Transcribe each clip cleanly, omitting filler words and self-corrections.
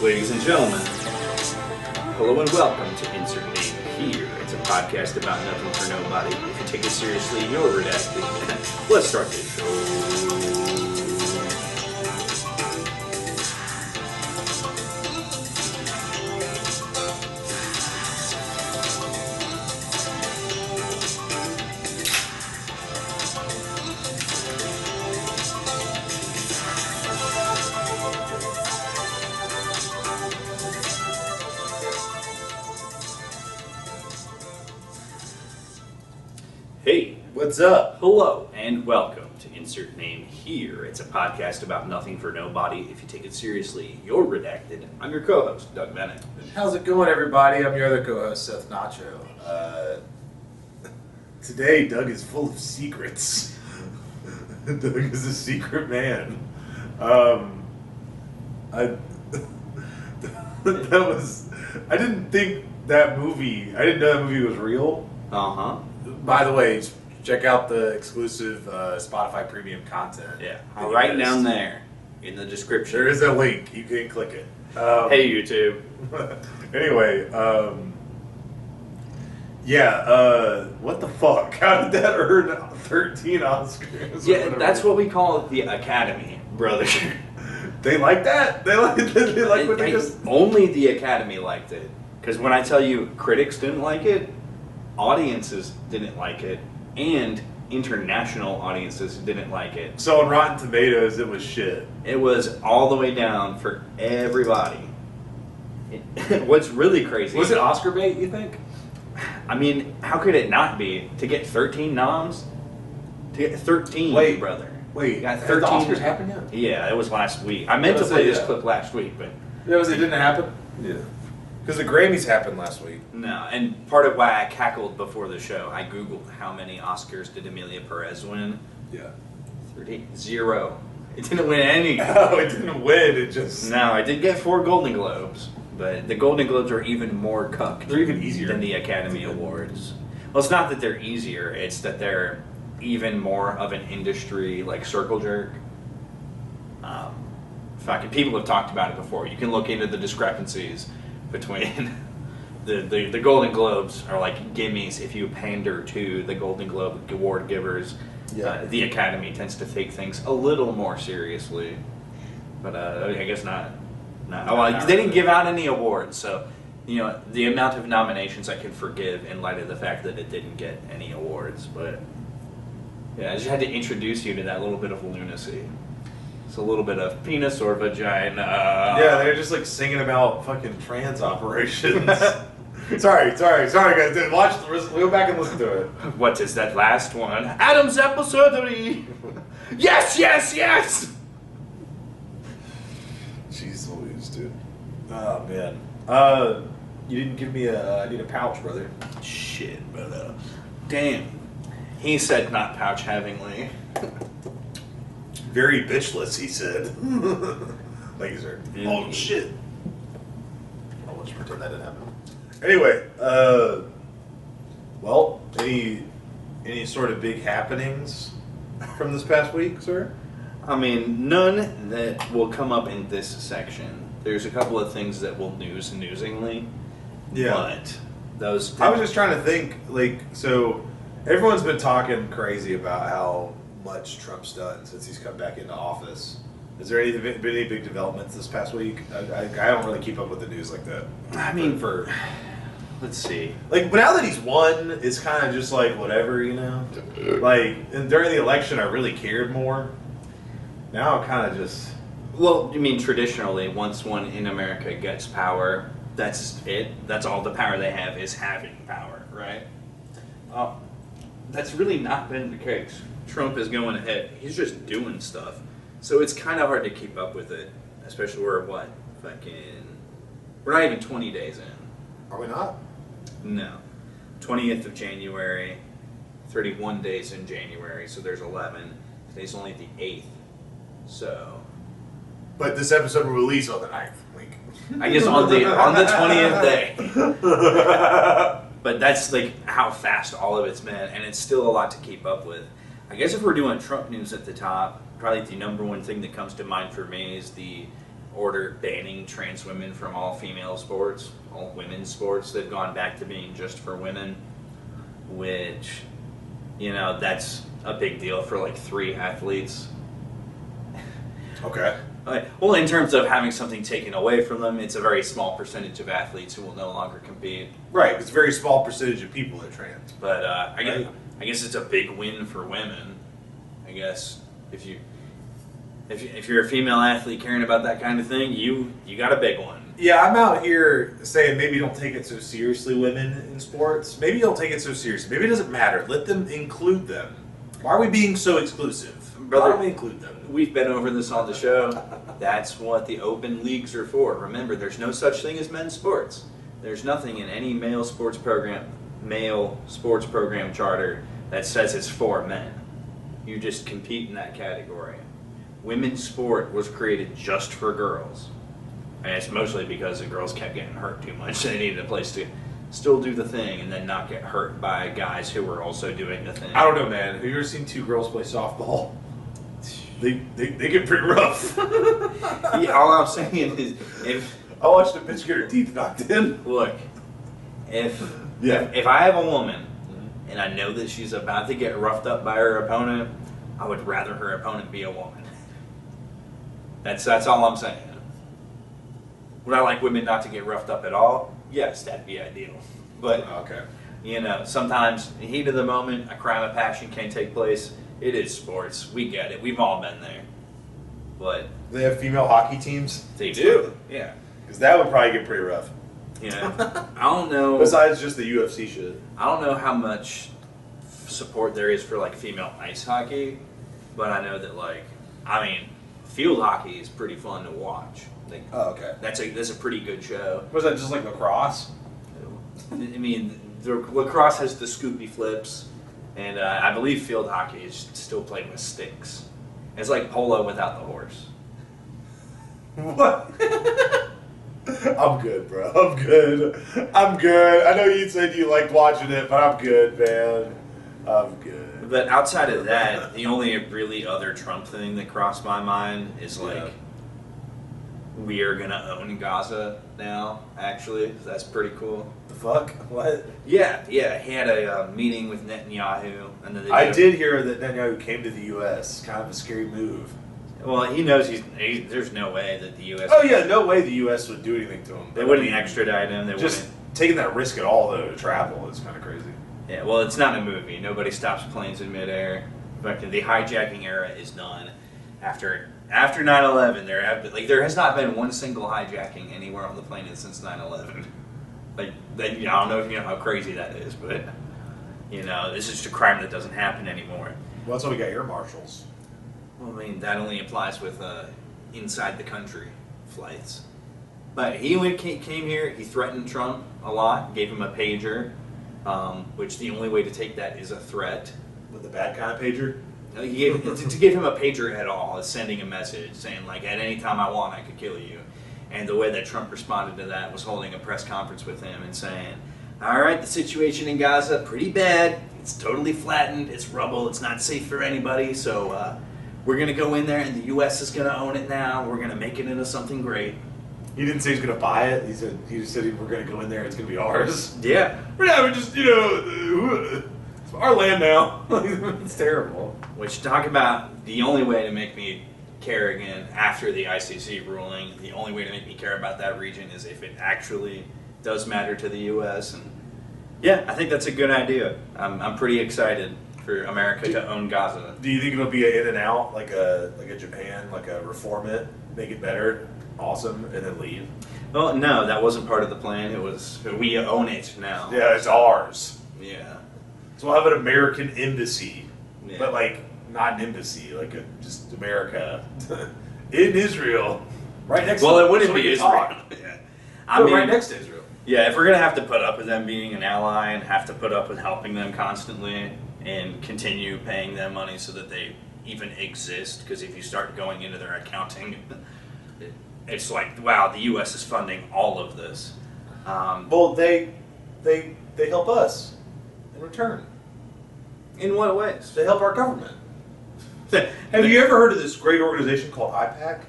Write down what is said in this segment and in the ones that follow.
Ladies and gentlemen, hello and welcome to Insert Name Here. It's a podcast about nothing for nobody. If you take it seriously, you're redacted. Let's start this show. Hey, What's up? hello, and welcome to Insert Name Here. It's a podcast about nothing for nobody. If you take it seriously, you're redacted. I'm your co-host, Doug Bennett. How's it going, everybody? I'm your other co-host, Seth Nacho. Today, Doug is full of secrets. Doug is a secret man. I didn't think that movie. I didn't know that movie was real. Uh-huh. By the way, check out the exclusive Spotify premium content. Yeah, that you right missed. down there in the description. There is a link. You can click it. Hey, YouTube. Anyway, what the fuck? How did that earn 13 Oscars? Yeah, that's what we call the Academy, brother. They like that? They like what they just... Only the Academy liked it. Because when I tell you critics didn't like it, audiences didn't like it, and international audiences didn't like it. So on Rotten Tomatoes, it was shit. It was all the way down for everybody. What's really crazy... Was it Oscar bait, you think? I mean, how could it not be? To get 13 noms? To get 13, Wait, brother. Wait, got has the Oscars happened yet? Yeah, it was last week. I meant to Let's play say, this yeah. clip last week, but It didn't happen? Yeah. Because the Grammys happened last week. no. And part of why I cackled before the show, I googled how many Oscars did Emilia Perez win. Yeah. 0. It didn't win any. Oh, it didn't win, it just... No, I did get 4 Golden Globes, but the Golden Globes are even more cucked. They're even easier. Than the Academy Awards. Well, it's not that they're easier, it's that they're even more of an industry, like circle jerk. Fucking people have talked about it before. You can look into the discrepancies between the Golden Globes are like gimmies if you pander to the Golden Globe award givers. Yeah. The Academy tends to take things a little more seriously, but I guess not. They didn't give out any awards, so you know the amount of nominations I can forgive in light of the fact that it didn't get any awards. But yeah, I just had to introduce you to that little bit of lunacy. It's a little bit of penis or vagina. Yeah, they're just like singing about fucking trans operations. sorry, guys. Go back and listen to it. What is that last one? Adam's apple surgery. Yes. Jeez Louise, dude. Oh man. You didn't give me I need a pouch, brother. Shit, but damn. He said not pouch havingly. Very bitchless, he said. Thank you, sir. Yeah. Oh shit. I'll just pretend that didn't happen. Anyway, well, any sort of big happenings from this past week, sir? I mean, none that will come up in this section. There's a couple of things that will newsingly. Yeah. But those... I was just trying to think, like, so everyone's been talking crazy about how much Trump's done since he's come back into office. Is there been any big developments this past week? I don't really keep up with the news like that. I mean, let's see. Like, but now that he's won, it's kind of just like whatever, you know? Like, and during the election, I really cared more. Now I'm kind of just... Well, I mean, traditionally, once one in America gets power, that's it. That's all the power they have is having power, right? That's really not been the case. Trump is going ahead. He's just doing stuff. So it's kind of hard to keep up with it, especially we're not even 20 days in. Are we not? No. 20th of January, 31 days in January, so there's 11. Today's only the 8th, so... But this episode will release on the 9th. Link. I guess on the 20th day. But that's like how fast all of it's been, and it's still a lot to keep up with. I guess if we're doing Trump news at the top, probably the number one thing that comes to mind for me is the order banning trans women from all female sports, all women's sports. They've gone back to being just for women, which, that's a big deal for like 3 athletes. Okay. Well, in terms of having something taken away from them, it's a very small percentage of athletes who will no longer compete. Right. It's a very small percentage of people that trans. But I guess it's a big win for women. I guess if you're a female athlete caring about that kind of thing, you got a big one. Yeah, I'm out here saying maybe don't take it so seriously, women in sports. Maybe don't take it so seriously. Maybe it doesn't matter. Let them include them. Why are we being so exclusive? Brother, why don't we include them? We've been over this on the show. That's what the open leagues are for. Remember, there's no such thing as men's sports. There's nothing in any male sports program charter that says it's for men. You just compete in that category. Women's sport was created just for girls. And it's mostly because the girls kept getting hurt too much. So they needed a place to still do the thing and then not get hurt by guys who were also doing the thing. I don't know, man. Have you ever seen 2 girls play softball? They get pretty rough. Yeah, all I'm saying is, if I watched a bitch get her teeth knocked in. look, if I have a woman and I know that she's about to get roughed up by her opponent, I would rather her opponent be a woman. That's all I'm saying. Would I like women not to get roughed up at all? Yes, that'd be ideal. But Okay. sometimes in the heat of the moment, a crime of passion can take place. It is sports. We get it. We've all been there. But They have female hockey teams? they do. Yeah. Because that would probably get pretty rough. I don't know. Besides just the UFC shit. I don't know how much support there is for like female ice hockey, but I know that field hockey is pretty fun to watch. Like, Oh, okay. that's a pretty good show. Was that just like lacrosse? I mean, the lacrosse has the scoopy flips, and I believe field hockey is still played with sticks. It's like polo without the horse. What? I'm good, bro. I'm good. I know you said you liked watching it, but I'm good, man. I'm good. But outside of that, the only really other Trump thing that crossed my mind is we are gonna own Gaza now. Actually, that's pretty cool. The fuck? What? Yeah. He had a meeting with Netanyahu, and then I did hear that Netanyahu came to the U.S. Kind of a scary move. Well, he knows there's no way that the U.S. Oh yeah, no way the U.S. would do anything to him. They wouldn't extradite him. They just wouldn't. taking that risk at all though to travel is kind of crazy. Yeah, well, it's not a movie. Nobody stops planes in midair. In fact, the hijacking era is done. After 9/11, there has not been one single hijacking anywhere on the planet since 9/11. I don't know if you know how crazy that is, but this is just a crime that doesn't happen anymore. Well, that's why we got air marshals. Well, I mean, that only applies with inside the country flights. But he came here. He threatened Trump a lot. Gave him a pager, which the only way to take that is a threat. With the bad kind of pager? To give him a pager at all is sending a message saying, like, at any time I want, I could kill you. And the way that Trump responded to that was holding a press conference with him and saying, all right, the situation in Gaza, pretty bad. It's totally flattened. It's rubble. It's not safe for anybody. So we're going to go in there, and the U.S. is going to own it now. We're going to make it into something great. He didn't say he's going to buy it. He just said we're going to go in there. It's going to be ours. Yeah. We're just it's our land now. It's terrible. Which, talk about the only way to make me care again after the ICC ruling, the only way to make me care about that region is if it actually does matter to the U.S. And yeah, I think that's a good idea. I'm pretty excited for America to own Gaza. Do you think it'll be an in and out, like a Japan, like a reform it, make it better, awesome, and then leave? Well, no, that wasn't part of the plan. It was, we own it now. Yeah, it's ours. Yeah. So we'll have an American embassy, Yeah. but not an embassy, just America in Israel, right next. Well, to it wouldn't so we be can Israel. talk. Yeah. I mean, right next to Israel. Yeah, if we're gonna have to put up with them being an ally and have to put up with helping them constantly and continue paying them money so that they even exist, because if you start going into their accounting, it's like, wow, the U.S. is funding all of this. Well, they help us in return. In what ways? They help our government. Have you ever heard of this great organization called IPAC?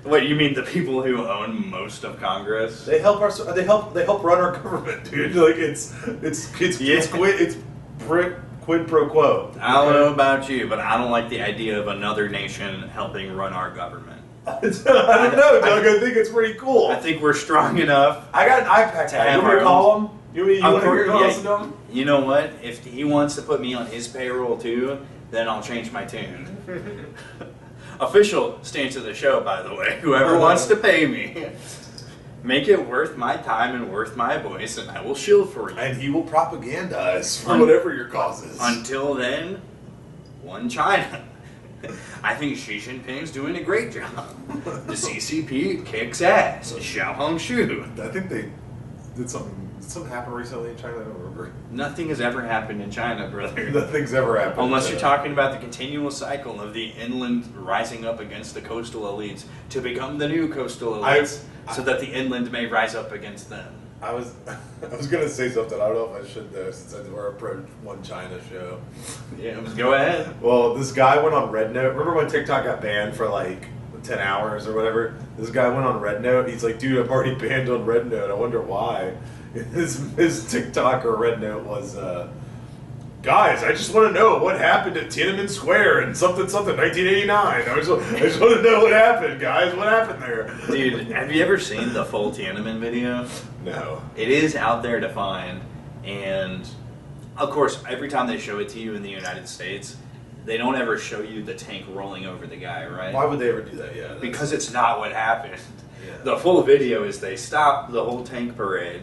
What, you mean the people who own most of Congress? They help run our government, dude. Like it's quid pro quo. I don't know about you, but I don't like the idea of another nation helping run our government. I don't know, Doug. I think it's pretty cool. I think we're strong enough. I got an iPad tag. You want me to call him? You want to hear listen to him? You know what? If he wants to put me on his payroll too, then I'll change my tune. Official stance of the show, by the way. Whoever wants to pay me, make it worth my time and worth my voice, and I will shield for you. And he will propagandize for whatever your cause is. Until then, one China. I think Xi Jinping's doing a great job. The CCP kicks ass. Xiao Hongshu. I think they did something. Did something happen recently in China? I don't remember. Nothing has ever happened in China, brother. Nothing's ever happened. Unless you're talking about the continual cycle of the inland rising up against the coastal elites to become the new coastal elites, so that the inland may rise up against them. I was gonna say something. I don't know if I should though, since we're a pro One China show. Yeah, go ahead. Well, this guy went on Red Note. Remember when TikTok got banned for like 10 hours or whatever? This guy went on Red Note. He's like, dude, I'm already banned on Red Note. I wonder why. His TikTok or Red Note was, guys, I just want to know what happened at Tiananmen Square in something 1989. I just want to know what happened, guys. What happened there? Dude, have you ever seen the full Tiananmen video? No. It is out there to find, and of course, every time they show it to you in the United States, they don't ever show you the tank rolling over the guy, right? Why would they ever do that? Yeah. Because it's not what happened. Yeah. The full video is they stop the whole tank parade,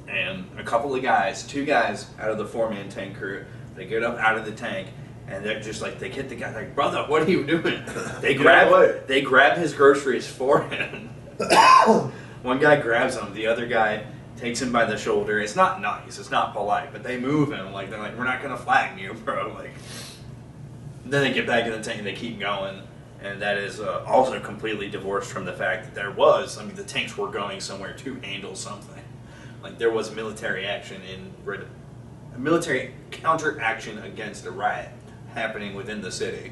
and a couple of guys, 2 guys out of the 4-man tank crew, they get up out of the tank, and they're just like, they hit the guy like, brother, what are you doing? They grab his groceries for him. One guy grabs him, the other guy takes him by the shoulder. It's not nice, it's not polite, but they move him like they're like, we're not gonna flag you, bro. Like, then they get back in the tank and they keep going, and that is also completely divorced from the fact that the tanks were going somewhere to handle something. Like, there was military action military counteraction against a riot happening within the city.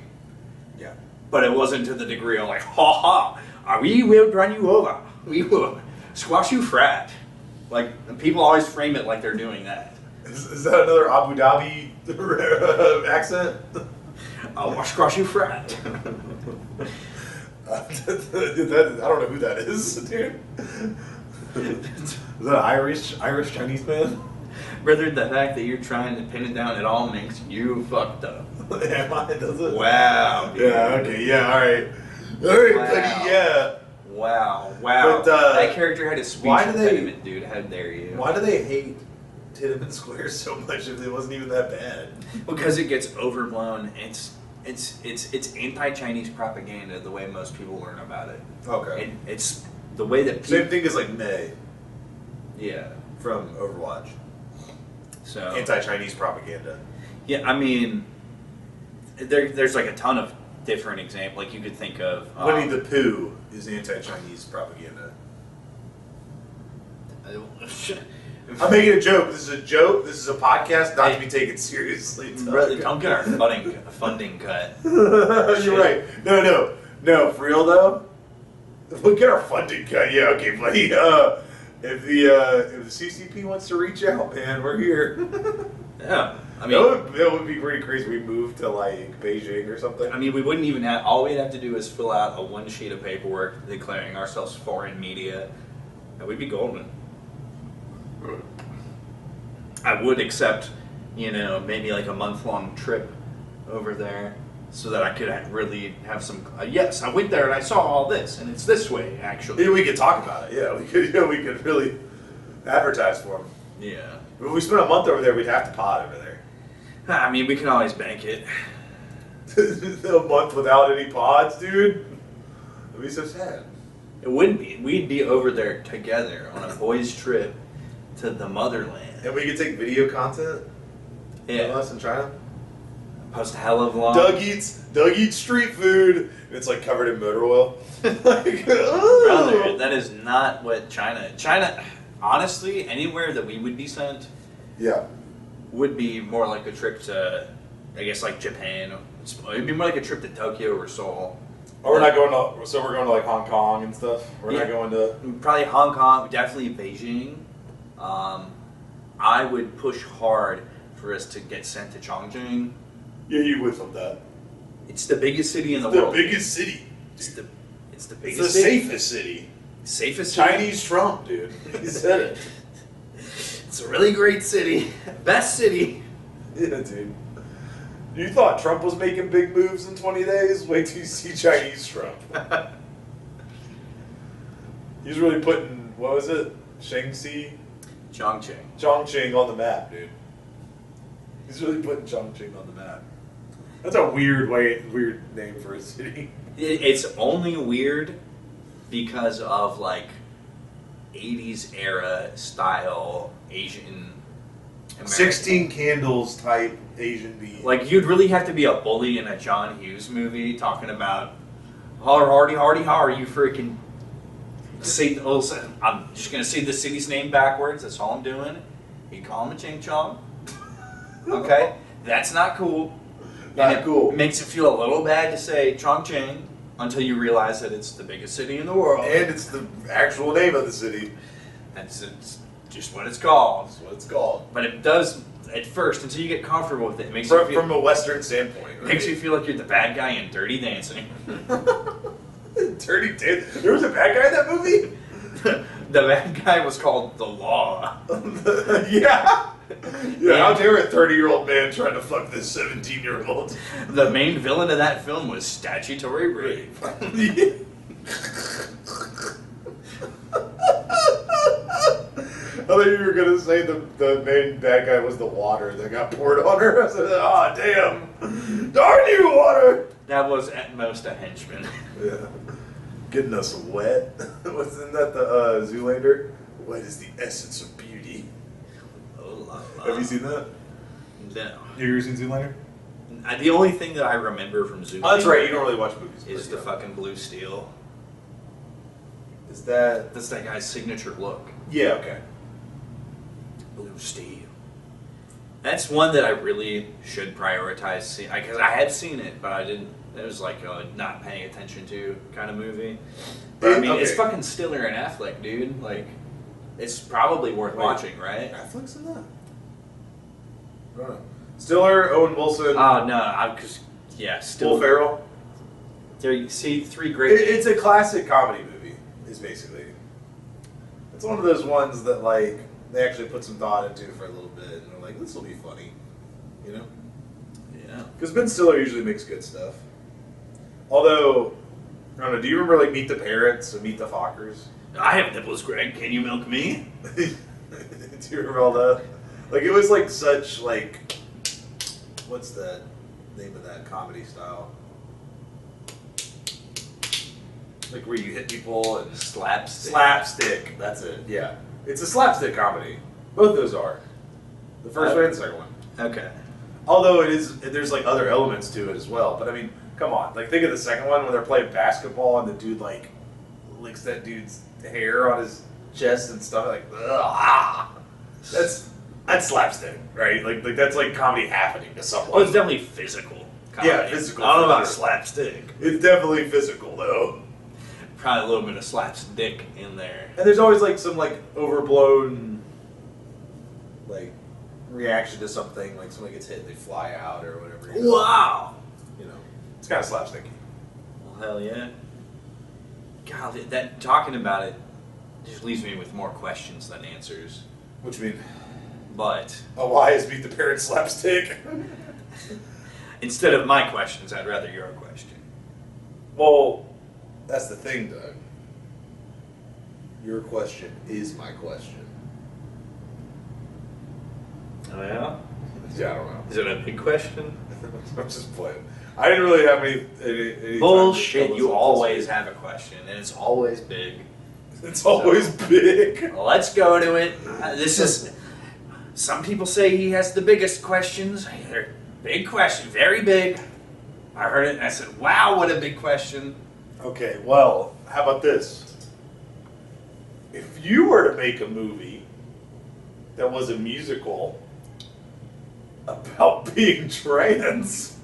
Yeah. But it wasn't to the degree of like, ha ha, we will run you over. We will squash you frat. Like, people always frame it like they're doing that. Is that another Abu Dhabi accent? I'll squash you frat. I don't know who that is, dude. Is that an Irish Chinese man? Brother, the fact that you're trying to pin it down, it all makes you fucked up. Am I? Does it? Wow. Dude. Yeah, okay, yeah, alright. Alright, Wow. buddy, yeah. Wow. But, that character had a speech why do they- impediment, dude. How dare you? Why do they hate Tiananmen Square so much if it wasn't even that bad? Because it gets overblown. It's anti-Chinese propaganda the way most people learn about it. Okay. It's the way that people... Same thing as like Mei Yeah. from Overwatch. So... Anti-Chinese propaganda. Yeah, I mean... There's like a ton of different examples. Like, you could think of... Winnie the Pooh is anti-Chinese propaganda. I'm making a joke. This is a joke. This is a podcast, not to be taken seriously. Brother, don't get our funding cut. You're right. No. For real though, we'll get our funding cut. Yeah, okay, buddy. If the CCP wants to reach out, man, we're here. Yeah, I mean, that would be pretty crazy. We moved to like Beijing or something. I mean, we wouldn't even have. All we'd have to do is fill out a 1 sheet of paperwork declaring ourselves foreign media, and we'd be golden. I would accept, maybe like a month-long trip over there so that I could really have some, yes, I went there and I saw all this, and it's this way, actually. Yeah, we could talk about it. Yeah, we could really advertise for them. Yeah. If we spent a month over there, we'd have to pod over there. I mean, we can always bank it. A month without any pods, dude? That'd be so sad. It wouldn't be. We'd be over there together on a boys' trip to the motherland. And we could take video content Yeah. of us in China. Post hella vlog. Doug eats street food. And it's like covered in motor oil. Like, Brother, that is not what China, honestly, anywhere that we would be sent Yeah. would be more like a trip to, I guess, like Japan. It'd be more like a trip to Tokyo or Seoul. Oh, we're not going to. So we're going to like Hong Kong and stuff. We're Yeah. not going to. Probably Hong Kong, definitely Beijing. I would push hard for us to get sent to Chongqing. Yeah, you would from that. It's the biggest city in the The world. biggest city. It's the It's biggest the city. safest city. Safest city. Chinese Trump, dude. He said it. It's a really great city. Best city. Yeah, dude. You thought Trump was making big moves in 20 days? Wait till you see Chinese Trump. He's really putting, what was it? Shaanxi? Chongqing. Chongqing on the map, dude. He's really putting Chongqing on the map. That's a weird name for a city. It's only weird because of like 80s era style Asian American. 16 Candles type Asian beat. Like you'd really have to be a bully in a John Hughes movie talking about hardy, how are you freaking say I'm just gonna say the city's name backwards, that's all I'm doing. You call him a ching chong. Okay? That's not cool. Not And cool. It makes it feel a little bad to say Chongqing until you realize that it's the biggest city in the world. And it's the actual name of the city. It's just what it's called. That's what it's called. But it does at first until you get comfortable with it. It makes you feel, From a Western standpoint. Right? makes you feel like you're the bad guy in Dirty Dancing. Dirty Dancing. There was a bad guy in that movie? The bad guy was called The Law. Yeah. Yeah, how dare a 30-year-old man trying to fuck this 17-year-old? The main villain of that film was statutory rape. I thought you were gonna say the main bad guy was the water that got poured on her. I said, "Oh damn, darn you, water!" That was at most a henchman. Yeah, getting us wet. Wasn't that the Zoolander? Wet is the essence of beauty. Oh, la, la. Have you seen that? No. Have you ever seen Zoolander? The only thing that I remember from Zoolander Oh, that's right. You don't really watch movies. is but the fucking blue steel. Is that? That's that guy's signature look. Yeah. Okay. Blue steel. That's one that I really should prioritize seeing because I had seen it, but I didn't. It was like a not paying attention to kind of movie. But I mean, it's Okay. fucking Stiller and Affleck, dude. Like, it's probably worth Wait. watching, right? Affleck's in that. I don't know. Stiller, Owen Wilson, Oh no, I because yeah, Will still Ferrell. there. You see three great. It's a classic comedy movie. Is basically. It's one of those ones that like they actually put some thought into for a little bit, and they're like, "This will be funny," you know. Yeah. Because Ben Stiller usually makes good stuff. Although, I don't know. Do you remember like Meet the Parents or Meet the Fockers? I have nipples, Greg. Can you milk me? Do you remember all that? Like it was like such like, what's the name of that comedy style? Like where you hit people and Slapstick. slapstick. That's it. Yeah, it's a slapstick comedy. Both those are. The first one and the second one. Okay. Although it is, there's like other elements to it as well. But I mean, come on. Like think of the second one when they're playing basketball and the dude like licks that dude's hair on his chest and stuff. Like, ugh. That's slapstick, right? Like that's like comedy happening to someone. Well, it's definitely physical. Comedy. Yeah, physical, I don't know for about sure. slapstick. It's definitely physical though. Probably a little bit of slapstick in there. And there's always like some like overblown like reaction to something, like somebody gets hit and they fly out or whatever. You know? Wow. You know, it's kind of slapsticky. Well, hell yeah. God, that talking about it just leaves me with more questions than answers. What you mean? But Oh, why is Meet the Parents slapstick? instead of my questions, I'd rather your question. Well, that's the thing, Doug. Your question is my question. Oh yeah? Yeah, I don't know. Is it a big question? I'm just playing. I didn't really have any Bullshit. time to You tell us always this have a question, and it's always big. week. It's always big. Let's go to it. This is. Some people say he has the biggest questions. They're big question, very big. I heard it and I said, "Wow, what a big question!" Okay, well, how about this? If you were to make a movie that was a musical about being trans,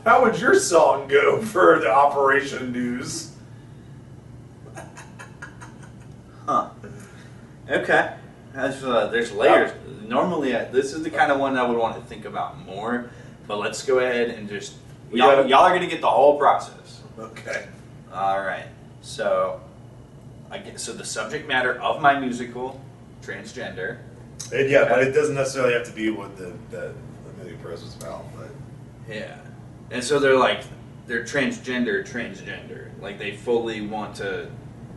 How would your song go for the Operation News? Huh. Okay. There's layers. Normally, this is the kind of one I would want to think about more. But let's go ahead and just y'all are gonna get the whole process. Okay. All right. So, so the subject matter of my musical, transgender. And yeah, but it doesn't necessarily have to be what the movie press was about. But Yeah. And so they're transgender. Like they fully want to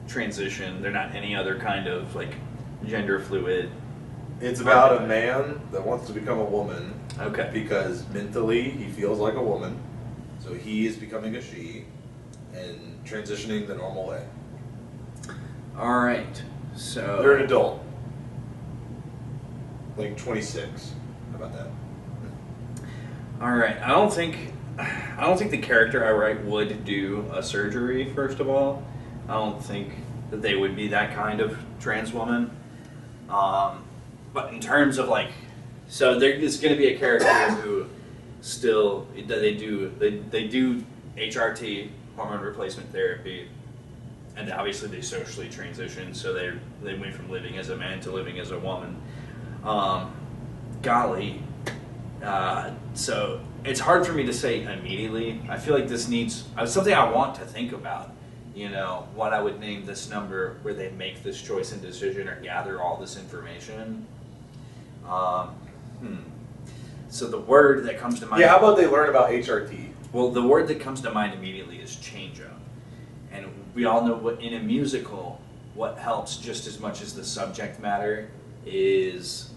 transition. They're not any other kind of like gender fluid. it's about a man that wants to become a woman Okay. because mentally he feels like a woman, so he is becoming a she and transitioning the normal way. All right. So They're an adult, like 26. How about that? all right. I don't think the character I write would do a surgery. First of all, I don't think that they would be that kind of trans woman. But in terms of like, so there is going to be a character who still they do HRT, hormone replacement therapy, and obviously they socially transition. So they went from living as a man to living as a woman. Golly. So it's hard for me to say immediately. I feel like this needs something I want to think about. You know, what I would name this number where they make this choice and decision or gather all this information. So the word that comes to mind. Yeah, how about they learn about HRT? Well, the word that comes to mind immediately is change up. And we all know what in a musical, what helps just as much as the subject matter is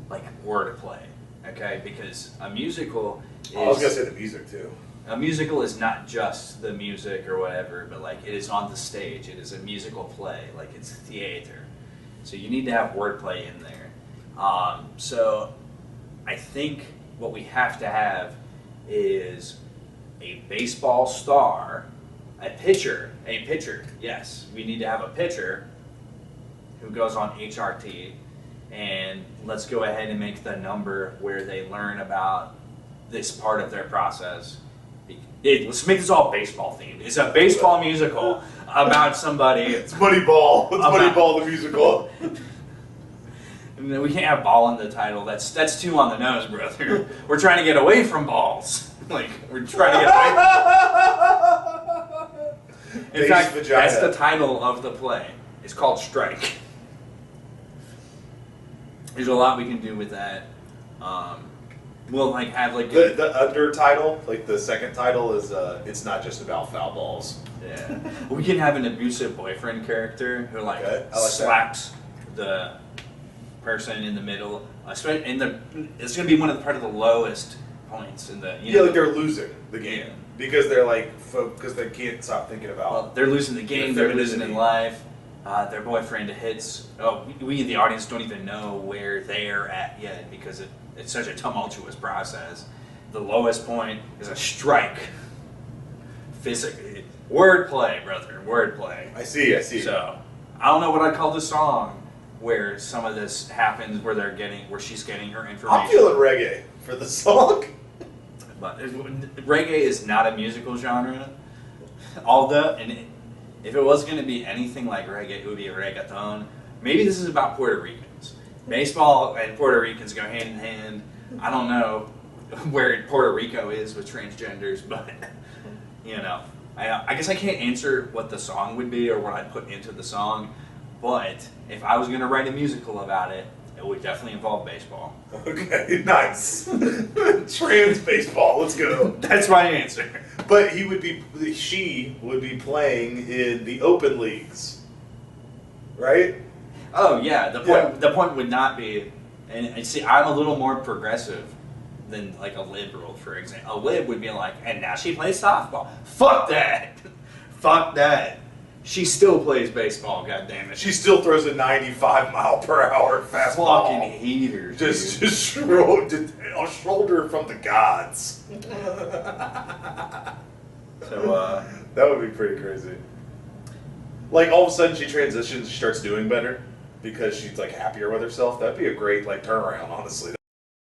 like wordplay. Okay? Because a musical is I was gonna say the music too. a musical is not just the music or whatever, but like it is on the stage. It is a musical play, like it's theater. So you need to have wordplay in there. So I think what we have to have is a baseball star, a pitcher. Yes, we need to have a pitcher who goes on HRT, and let's go ahead and make the number where they learn about this part of their process. Let's make this all baseball themed. It's a baseball musical about somebody. It's Moneyball. It's About- Moneyball the musical. And we can't have ball in the title. That's too on the nose, brother. We're trying to get away from balls. Like we're trying to get away. In Base fact, vagina. that's the title of the play. It's called Strike. There's a lot we can do with that. We'll like have like The under title, like the second title, is it's not just about foul balls. yeah. We can have an abusive boyfriend character who like Okay, I like that. slaps the person in the middle. It's gonna be one of the part of the lowest points in the. Yeah, like they're losing the game Yeah. because they're like because they can't stop thinking about. Well, they're losing the game. Their They're losing in femininity. life. Their boyfriend hits. Oh, we the audience don't even know where they're at yet because it's such a tumultuous process. The lowest point is a strike. Physically, wordplay, brother, wordplay. I see. So I don't know what I'd call the song where some of this happens, where she's getting her information. I'm feeling reggae for the song. But reggae is not a musical genre. If it was going to be anything like reggae, it would be a reggaeton. Maybe this is about Puerto Ricans. Baseball and Puerto Ricans go hand in hand. I don't know where Puerto Rico is with transgenders, but you know, I guess I can't answer what the song would be or what I'd put into the song. But if I was going to write a musical about it, it would definitely involve baseball. Okay, nice. Trans baseball. Let's go. That's my answer. But she would be playing in the open leagues, right? Oh yeah, the point would not be, and see, I'm a little more progressive than like a liberal, for example. A lib would be like, and now she plays softball. Fuck that. Fuck that. She still plays baseball. God damn it. She still throws a 95-mile-per-hour fastball. fucking heaters. Just a shoulder from the gods. So That would be pretty crazy. Like all of a sudden she transitions, she starts doing better because she's like happier with herself. That'd be a great like turnaround, honestly.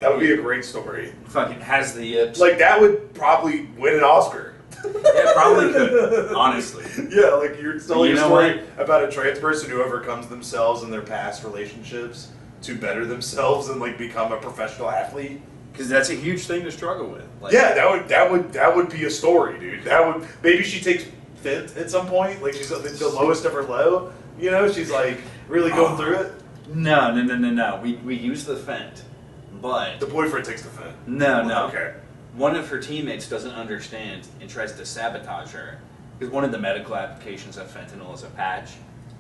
That would be a great story. Fucking has the yips. Like, that would probably win an Oscar. It probably could, honestly. Yeah, like you're telling You a know story about a trans person who overcomes themselves in their past relationships to better themselves and like become a professional athlete. Because that's a huge thing to struggle with. Like, Yeah, that would be a story, dude. That would maybe she takes Fent at some point, like she's at the lowest of her low. You know, she's like really going through it. No. We use the Fent, but The boyfriend takes the Fent. no. Okay. One of her teammates doesn't understand and tries to sabotage her. Because one of the medical applications of fentanyl is a patch,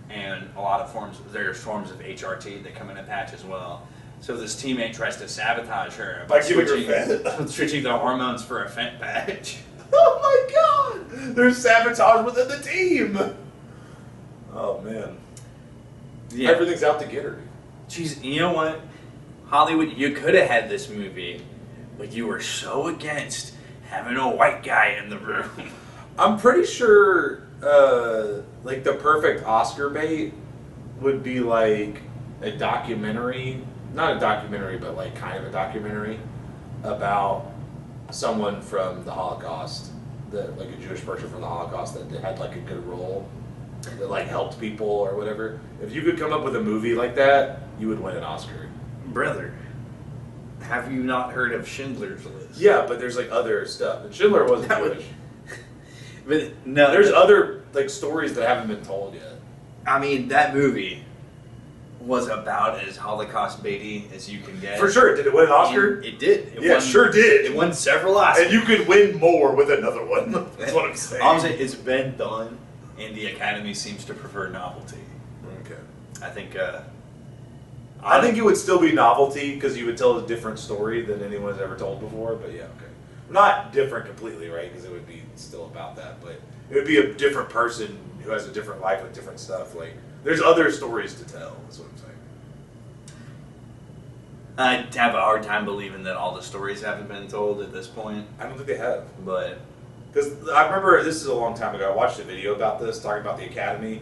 and a lot of there's forms of HRT that come in a patch as well. So this teammate tries to sabotage her By giving her Fent? switching the hormones for a Fent patch. Oh my god! There's sabotage within the team! Oh man. Yeah. Everything's out to get her. Jeez, you know what? Hollywood, you could have had this movie, but you were so against having a white guy in the room. I'm pretty sure, like, the perfect Oscar bait would be, like, a documentary. Not a documentary, but, like, kind of a documentary about someone from the Holocaust, like a Jewish person from the Holocaust that had, like, a good role, that, like, helped people or whatever. If you could come up with a movie like that, you would win an Oscar. Brother, have you not heard of Schindler's List? Yeah, but there's, like, other stuff. And Schindler wasn't That would- Jewish. But no, There's other, like, stories that haven't been told yet. I mean, that movie was about as Holocaust baity as you can get. For sure. Did it win an Oscar? And it did. It Yeah, sure did. It won several Oscars. And you could win more with another one. That's what I'm saying. All I'm saying, it's been done, and the Academy seems to prefer novelty. Okay. I think. I think it would still be novelty because you would tell a different story than anyone's ever told before. But yeah, okay. Not different completely, right? Because it would be still about that, but it would be a different person who has a different life with different stuff. Like, there's other stories to tell. That's what I'm saying. I have a hard time believing that all the stories haven't been told at this point, I don't think they have. but Because I remember, this is a long time ago, I watched a video about this, talking about the Academy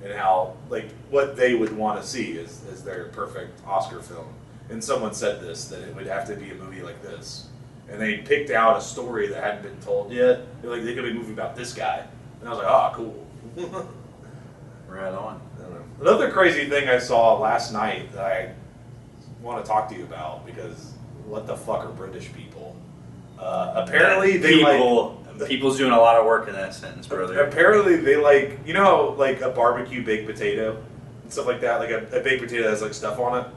and how, like, what they would want to see is their perfect Oscar film. And someone said this, that it would have to be a movie like this. And they picked out a story that hadn't been told yet. They're like, they could be a movie about this guy. And I was like, oh, cool. right on. I don't know. Another crazy thing I saw last night that I want to talk to you about, because what the fuck are British people? Apparently they People's doing a lot of work in that sentence, brother. Apparently they like, you know, like a barbecue baked potato and stuff like that. Like a baked potato has like stuff on it.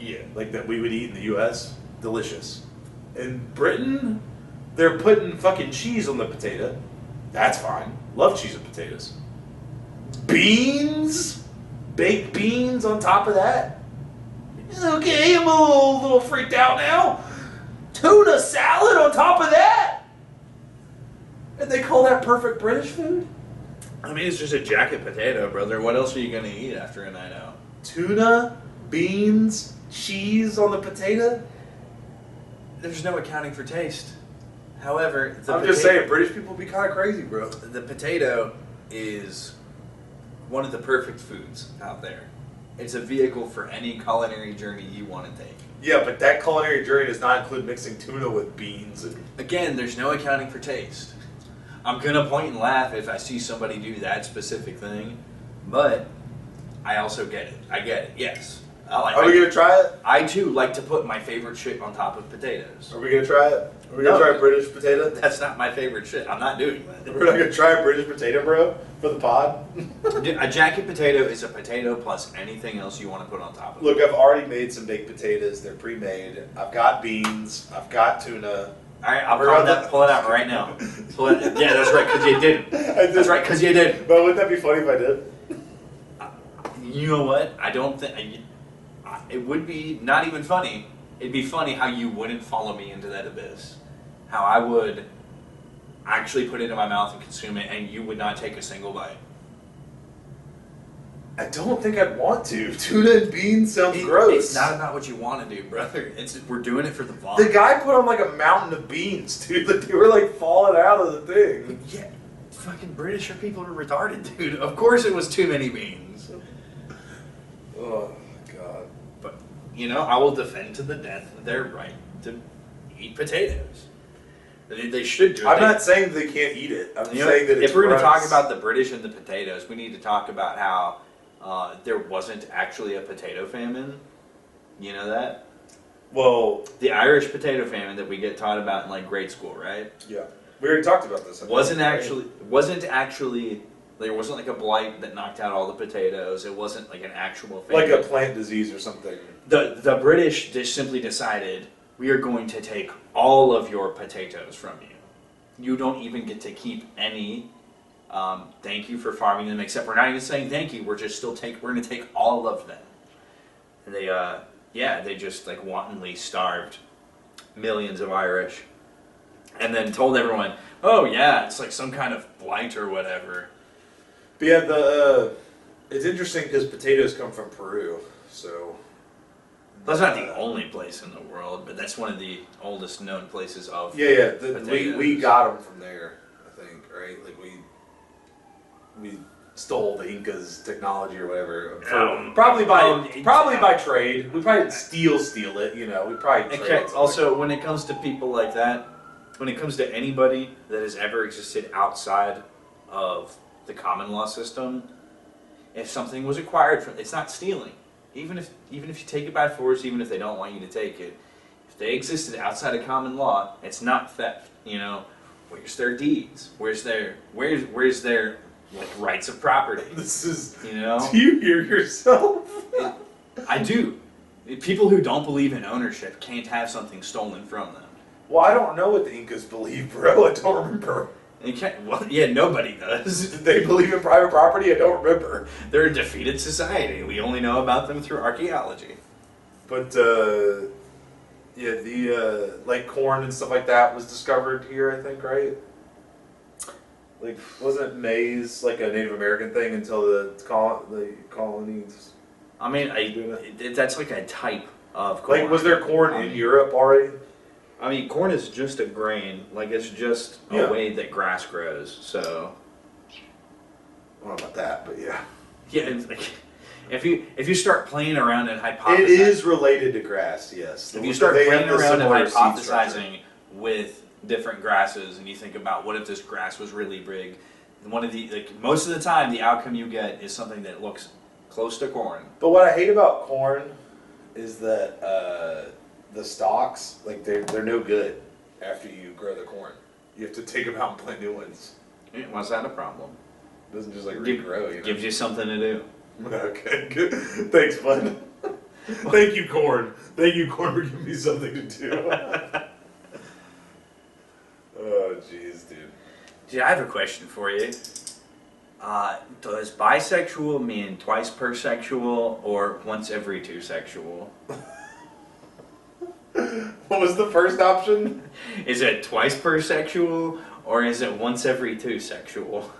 Yeah. Like that we would eat in the U.S. Delicious. In Britain, they're putting fucking cheese on the potato. That's fine. Love cheese and potatoes. Beans? Baked beans on top of that? Okay, I'm a little freaked out now. Tuna salad on top of that? And they call that perfect British food? I mean, it's just a jacket potato, brother. What else are you gonna eat after a night out? Tuna, beans, cheese on the potato? There's no accounting for taste. However, I'm just saying, British people be kind of crazy, bro. the potato is one of the perfect foods out there. It's a vehicle for any culinary journey you want to take. Yeah, but that culinary journey does not include mixing tuna with beans. And Again, there's no accounting for taste. I'm gonna point and laugh if I see somebody do that specific thing, but I also get it. I get it. Yes. Are we gonna try it? I too like to put my favorite shit on top of potatoes. Are we gonna try it? Are we No. gonna try British potato? That's not my favorite shit. I'm not doing that. We're not gonna try a British potato, bro, for the pod. Dude, a jacket potato is a potato plus anything else you want to put on top of it. Look, I've already made some baked potatoes. They're pre-made. I've got beans. I've got tuna. All right, I'll We're on pull it out right now. Pull it. Yeah, that's right, because you did. That's right, because you did. But wouldn't that be funny if I did? You know what? I don't think it would be not even funny. It'd be funny how you wouldn't follow me into that abyss. How I would actually put it in my mouth and consume it, and you would not take a single bite. I don't think I'd want to. Tuna and beans sounds gross. It's not about what you want to do, brother. We're doing it for the vibe. The guy put on like a mountain of beans, dude. Like they were like falling out of the thing. Yeah, fucking British people are retarded, dude. Of course it was too many beans. Oh god. But, you know, I will defend to the death their right to eat potatoes. They should do it. I'm not saying they can't eat it. I'm saying that if we're going to gross. talk about the British and the potatoes, we need to talk about how there wasn't actually a potato famine. You know that? Well, The Irish potato famine that we get taught about in like grade school, right? yeah, we already talked about this. I think, Wasn't right? actually there wasn't like a blight that knocked out all the potatoes. It wasn't like an actual Like famine. a plant disease or something. The British just simply decided we are going to take all of your potatoes from you. You don't even get to keep any. Thank you for farming them. Except we're not even saying thank you. We're going to take all of them. And they just like wantonly starved millions of Irish, and then told everyone, oh yeah, it's like some kind of blight or whatever. But yeah, it's interesting because potatoes come from Peru, so That's not the only place in the world, but that's one of the oldest known places of yeah. We potatoes. got them from there, I think, right? Like we stole the Incas' technology or whatever, probably by trade. We probably didn't steal it. You know, we probably Okay. traded Also, when it comes to people like that, when it comes to anybody that has ever existed outside of the common law system, if something was acquired from, it's not stealing. Even if you take it by force, even if they don't want you to take it, if they existed outside of common law, it's not theft. You know, where's their deeds? Where's their like rights of property? This is. You know, Do you hear yourself? I do. People who don't believe in ownership can't have something stolen from them. Well, I don't know what the Incas believe, bro. I don't remember. You can't, well, yeah, nobody does. Did they believe in private property? I don't remember. They're a defeated society. We only know about them through archaeology. But yeah, the like corn and stuff like that was discovered here, I think, right? Like, wasn't maize like a Native American thing until the colonies? I mean, that's like a type of corn. Like, was there corn in Europe already? I mean, corn is just a grain. Like, it's just a way that grass grows. So, I don't know about that, but yeah. yeah, it's like, if you start playing around and hypothesizing, It is related to grass, yes. if you start They playing have the around and similar seed structure. hypothesizing with different grasses, and you think about what if this grass was really big, one of the most of the time the outcome you get is something that looks close to corn. But what I hate about corn is that the stalks, like they're no good after you grow the corn. You have to take them out and plant new ones. Why's that a problem? It doesn't just like regrow. You know? Gives you something to do. Okay, good. Thanks, bud. Thank you, corn. Thank you, corn, for giving me something to do. Oh, jeez, dude. Dude, I have a question for you. Does bisexual mean twice per sexual or once every two sexual? What was the first option? Is it twice per sexual or is it once every two sexual?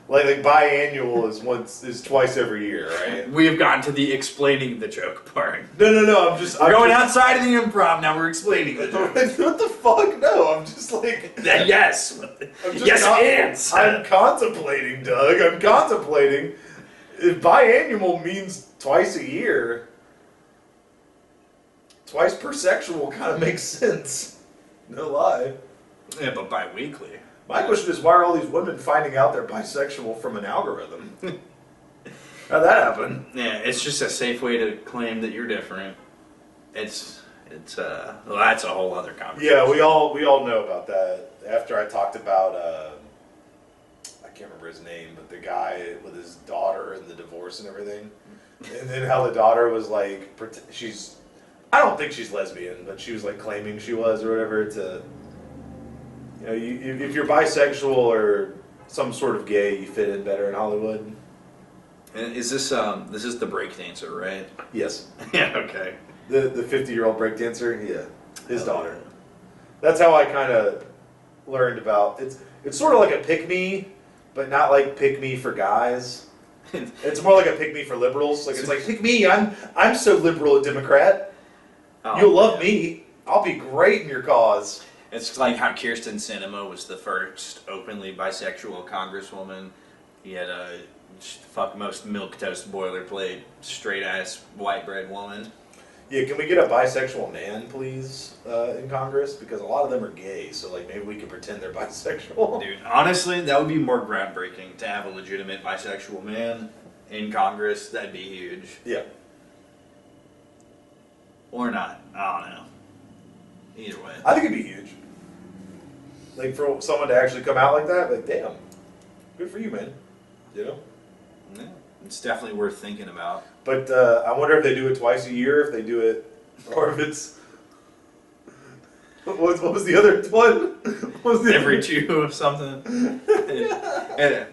Like biannual is twice every year, right? We have gotten to the explaining the joke part. No. We're going outside of the improv now. We're explaining the joke. What the fuck? No, I'm just like. Yes. I'm just Yes, and. I'm contemplating, Doug. I'm contemplating. If biannual means twice a year, twice per sexual kind of makes sense. No lie. Yeah, but bi-weekly. My question is, why are all these women finding out they're bisexual from an algorithm? How'd that happen? Yeah, it's just a safe way to claim that you're different. Well, that's a whole other conversation. Yeah, we all know about that. After I talked about, I can't remember his name, but the guy with his daughter and the divorce and everything, and then how the daughter was like, I don't think she's lesbian, but she was like claiming she was or whatever to. You know, if you're bisexual or some sort of gay, you fit in better in Hollywood. And is this is the breakdancer, right? Yes. Yeah. Okay. The 50-year-old breakdancer, yeah, his daughter. That's how I kind of learned about it's sort of like a pick me, but not like pick me for guys. It's more like a pick me for liberals. Like it's like pick me. I'm so liberal, a Democrat. You'll love me. I'll be great in your cause. It's like how Kirsten Sinema was the first openly bisexual congresswoman. He had a most milquetoast boilerplate, straight ass white bread woman. Yeah, can we get a bisexual man, please, in Congress? Because a lot of them are gay, so like maybe we can pretend they're bisexual. Dude, honestly, that would be more groundbreaking to have a legitimate bisexual man in Congress. That'd be huge. Yeah. Or not. I don't know. Either way. I think it'd be huge. Like for someone to actually come out like that, like damn, good for you, man. You know. Yeah, it's definitely worth thinking about. But I wonder if they do it twice a year, if they do it, or if it's. What was the other one? What was the Every other? two of something. And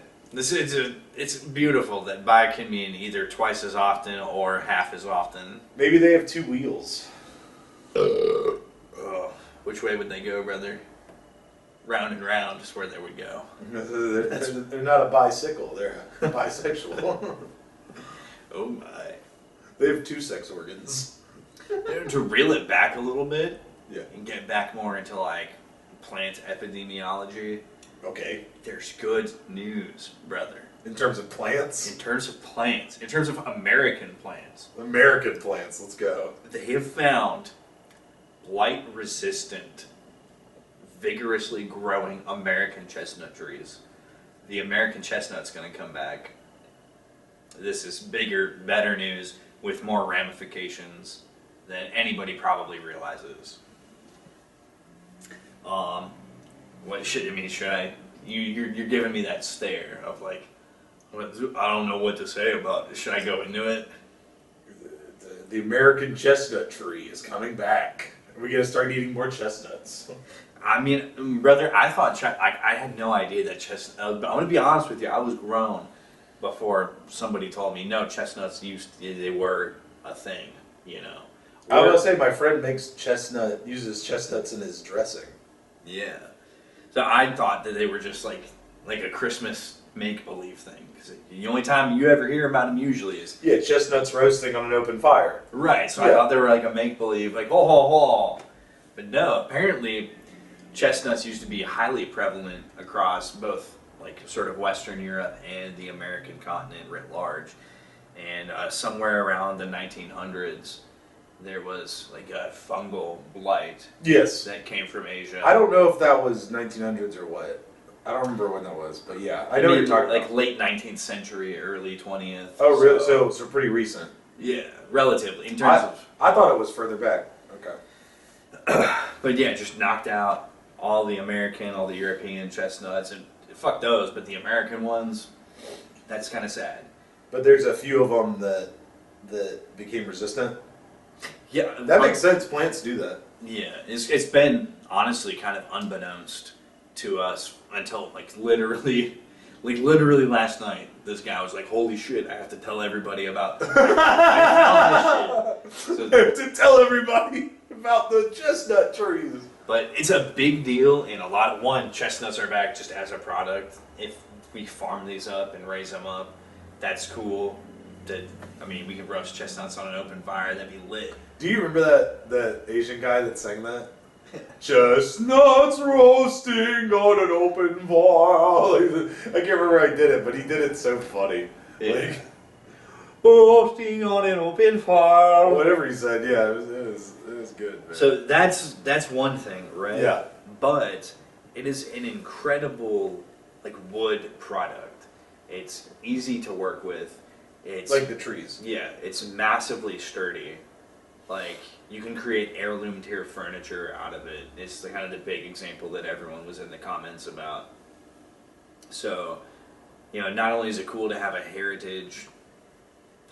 it's beautiful that bi can mean either twice as often or half as often. Maybe they have two wheels. Which way would they go, brother? Round and round is where they would go. They're not a bicycle, they're bisexual. Oh my. They have two sex organs. To reel it back a little bit Yeah. and get back more into like plant epidemiology, Okay. there's good news, brother. In terms of plants? In terms of plants, in terms of American plants, American plants, let's go. they have found blight resistant, vigorously growing American chestnut trees. The American chestnut's going to come back. This is bigger, better news with more ramifications than anybody probably realizes. What should I mean? Should I? You're giving me that stare of like, I don't know what to say about it. Should I go into it? The American chestnut tree is coming back. We're going to start eating more chestnuts. I mean, brother, I thought I had no idea that chestnut. I'm gonna be honest with you. I was grown before somebody told me no, chestnuts they were a thing. You know. I was going to say, my friend uses chestnuts in his dressing. Yeah. So I thought that they were just like a Christmas make believe thing. Because the only time you ever hear about them usually is Yeah, chestnuts roasting on an open fire. right. So I Yeah. thought they were like a make believe, like ho ho ho. But no, apparently chestnuts used to be highly prevalent across both like sort of Western Europe and the American continent writ large. And somewhere around the 1900s, there was like a fungal blight Yes. that came from Asia. I don't know if that was 1900s or what. I don't remember when that was, but yeah, I know what you're talking like about. late 19th century, early 20th. Oh, really? So pretty recent. Yeah, relatively in terms of. I thought it was further back. Okay. But yeah, just knocked out all the American, all the European chestnuts, and fuck those. But the American ones, that's kind of sad. But there's a few of them that became resistant. Yeah, That makes sense. Plants do that. Yeah, it's been honestly kind of unbeknownst to us until like literally last night. This guy was like, "Holy shit! I have to tell everybody about." I found this shit. So, To tell everybody about the chestnut trees. but it's a big deal, and a lot of chestnuts are back just as a product. If we farm these up and raise them up, that's cool. We can roast chestnuts on an open fire. That'd be lit. Do you remember that Asian guy that sang that? Chestnuts roasting on an open fire. I can't remember how he did it, but he did it so funny. Yeah. Like Roasting on an open fire. whatever he said, yeah, it was good. Man. So that's one thing, right? Yeah. But it is an incredible like wood product. It's easy to work with. It's like the trees. yeah, it's massively sturdy. Like you can create heirloom tier furniture out of it. It's the kind of the big example that everyone was in the comments about. So, not only is it cool to have a heritage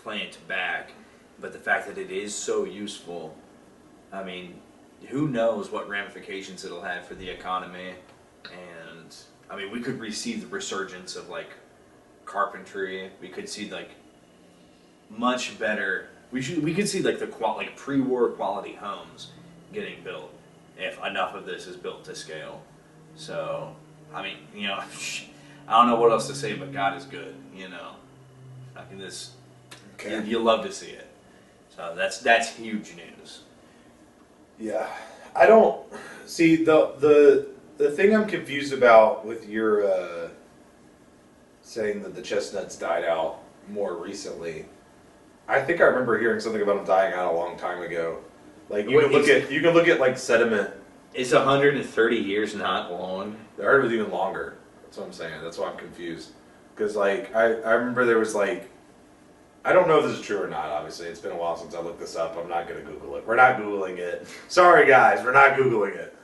plant back, but the fact that it is so useful. I mean, who knows what ramifications it'll have for the economy. And we could see the resurgence of like carpentry. We could see like much better. We could see like the pre-war quality homes getting built if enough of this is built to scale. So I don't know what else to say, but God is good. Okay. You love to see it. So that's huge news. Yeah, I don't see the thing I'm confused about with your saying that the chestnuts died out more recently I think I remember hearing something about them dying out a long time ago. Like you Wait, can look at like sediment. Is 130 years not long? I heard it was even longer. That's what I'm saying. That's why I'm confused. Because like I remember there was like, I don't know if this is true or not. Obviously, it's been a while since I looked this up. I'm not going to Google it. We're not Googling it. Sorry guys, we're not Googling it.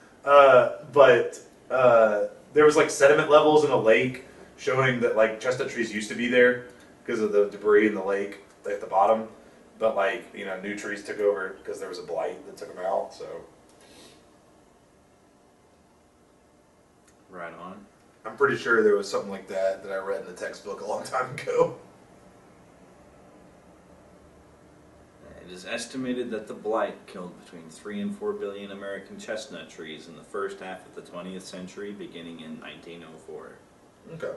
But there was like sediment levels in a lake showing that like chestnut trees used to be there because of the debris in the lake at the bottom. But like, you know, new trees took over because there was a blight that took them out. So Right on. I'm pretty sure there was something like that I read in the textbook a long time ago. It is estimated that the blight killed between 3 and 4 billion American chestnut trees in the first half of the 20th century, beginning in 1904. Okay.